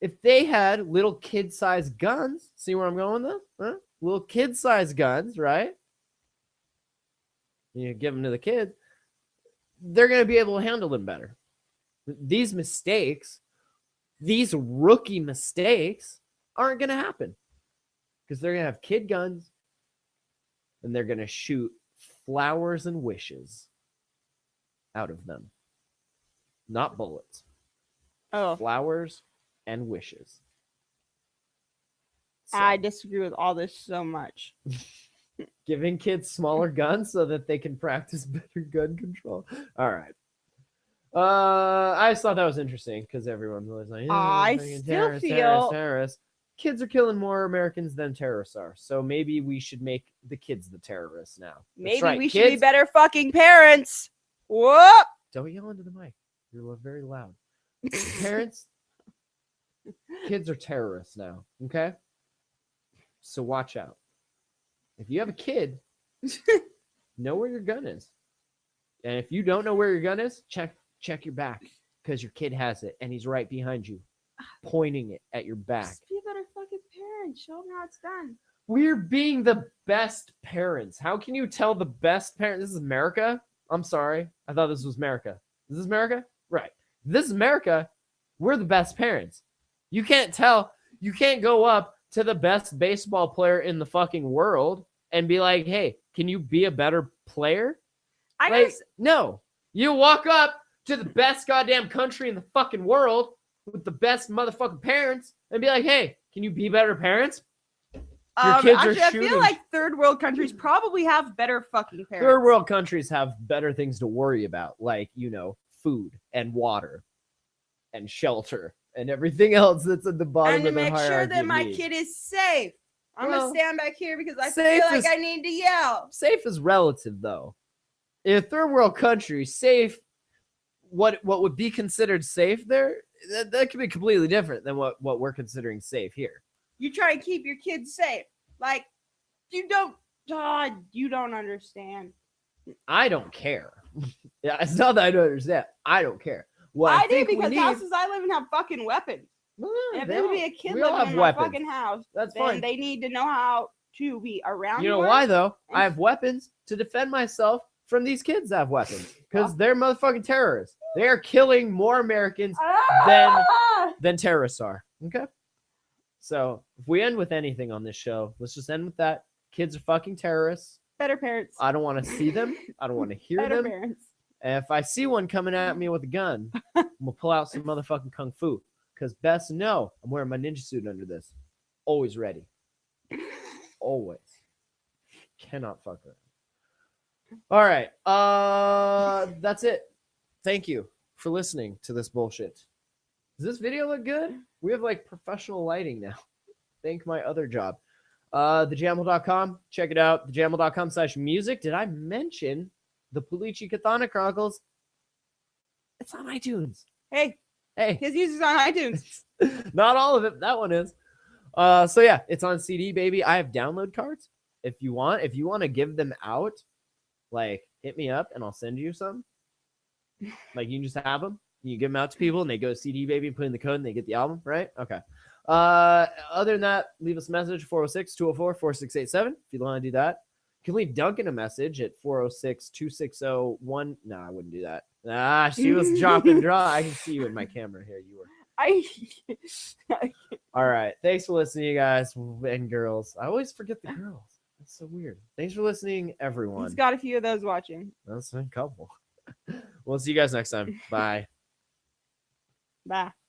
[SPEAKER 1] If they had little kid-sized guns, see where I'm going with this? Huh? Little kid-sized guns, right? You give them to the kid, they're going to be able to handle them better. These mistakes, these rookie mistakes, aren't going to happen because they're going to have kid guns and they're going to shoot flowers and wishes out of them, not bullets.
[SPEAKER 2] Oh,
[SPEAKER 1] Flowers and wishes. So,
[SPEAKER 2] I disagree with all this so much.
[SPEAKER 1] giving kids smaller guns so that they can practice better gun control. All right. I just thought that was interesting because everyone's always like,
[SPEAKER 2] I
[SPEAKER 1] fucking
[SPEAKER 2] still feel-
[SPEAKER 1] terrorists. Kids are killing more Americans than terrorists are. So maybe we should make the kids the terrorists now. That's
[SPEAKER 2] Maybe
[SPEAKER 1] right,
[SPEAKER 2] we should be
[SPEAKER 1] kids,
[SPEAKER 2] better fucking parents. Whoop!
[SPEAKER 1] don't yell into the mic. You're very loud. Parents, kids are terrorists now. Okay? So watch out. If you have a kid, know where your gun is. And if you don't know where your gun is, check your back because your kid has it and he's right behind you, pointing it at your back.
[SPEAKER 2] Just be a better fucking parent. Show them how it's done.
[SPEAKER 1] We're being the best parents. How can you tell the best parent? This is America? I'm sorry. I thought this was America. Is this America? Right. This is America. We're the best parents. You can't tell. You can't go up to the best baseball player in the fucking world and be like, hey, can you be a better player? No. You walk up to the best goddamn country in the fucking world with the best motherfucking parents and be like, hey, can you be better parents? Your kids
[SPEAKER 2] actually,
[SPEAKER 1] are
[SPEAKER 2] I
[SPEAKER 1] shooting.
[SPEAKER 2] feel like third world countries probably have better fucking parents.
[SPEAKER 1] Third world countries have better things to worry about, like, food and water and shelter and everything else that's at the bottom
[SPEAKER 2] And to
[SPEAKER 1] of the
[SPEAKER 2] make
[SPEAKER 1] hierarchy.
[SPEAKER 2] sure that
[SPEAKER 1] of
[SPEAKER 2] my
[SPEAKER 1] need.
[SPEAKER 2] kid is safe. I'm
[SPEAKER 1] Well,
[SPEAKER 2] gonna stand back here because I
[SPEAKER 1] safe
[SPEAKER 2] feel like
[SPEAKER 1] is-
[SPEAKER 2] I need to yell.
[SPEAKER 1] Safe is relative, though. In a third world country, safe, what would be considered safe there, that could be completely different than what we're considering safe here.
[SPEAKER 2] You try to keep your kids safe. Like, you don't, God, you don't understand.
[SPEAKER 1] I don't care. Yeah, it's not that I don't understand. I don't care. What
[SPEAKER 2] I do
[SPEAKER 1] think we
[SPEAKER 2] because
[SPEAKER 1] need-
[SPEAKER 2] houses I live in have fucking weapons.
[SPEAKER 1] Well,
[SPEAKER 2] And if
[SPEAKER 1] they
[SPEAKER 2] there would
[SPEAKER 1] all-
[SPEAKER 2] be a kid
[SPEAKER 1] we all
[SPEAKER 2] living
[SPEAKER 1] have
[SPEAKER 2] in
[SPEAKER 1] weapons.
[SPEAKER 2] a fucking house,
[SPEAKER 1] That's
[SPEAKER 2] then
[SPEAKER 1] fine.
[SPEAKER 2] they need to know how to be around.
[SPEAKER 1] You know
[SPEAKER 2] one.
[SPEAKER 1] why though? I have weapons to defend myself from these kids that have weapons because they're motherfucking terrorists. They are killing more Americans
[SPEAKER 2] Ah!
[SPEAKER 1] than terrorists are. Okay. So if we end with anything on this show, let's just end with that. Kids are fucking terrorists.
[SPEAKER 2] Better parents.
[SPEAKER 1] I don't want to see them. I don't want to hear
[SPEAKER 2] Better
[SPEAKER 1] them.
[SPEAKER 2] parents.
[SPEAKER 1] And if I see one coming at me with a gun, I'm gonna pull out some motherfucking kung fu. Because best know I'm wearing my ninja suit under this. Always ready. Always. Cannot fuck around. All right. That's it. Thank you for listening to this bullshit. Does this video look good? We have like professional lighting now. Thank my other job. TheJamel.com. Check it out. TheJamel.com/music. Did I mention the Pulichi Katana Chronicles? It's on iTunes.
[SPEAKER 2] Hey,
[SPEAKER 1] Hey.
[SPEAKER 2] his music's on iTunes.
[SPEAKER 1] Not all of it. That one is. So yeah, it's on CD, baby. I have download cards. If you want to give them out, like hit me up and I'll send you some. Like you can just have them. You give them out to people and they go CD, baby, and put in the code and they get the album, right? Okay. Other than that, leave us a message 406-204-4687 if you want to do that. You can leave Duncan a message at 406-260-1. No, I wouldn't do that. She was dropping draw. I can see you in my camera here. You were. All right. Thanks for listening, you guys and girls. I always forget the girls. That's so weird. Thanks for listening, everyone.
[SPEAKER 2] He's got a few of those watching.
[SPEAKER 1] That's a couple. We'll see you guys next time. Bye.
[SPEAKER 2] Bye.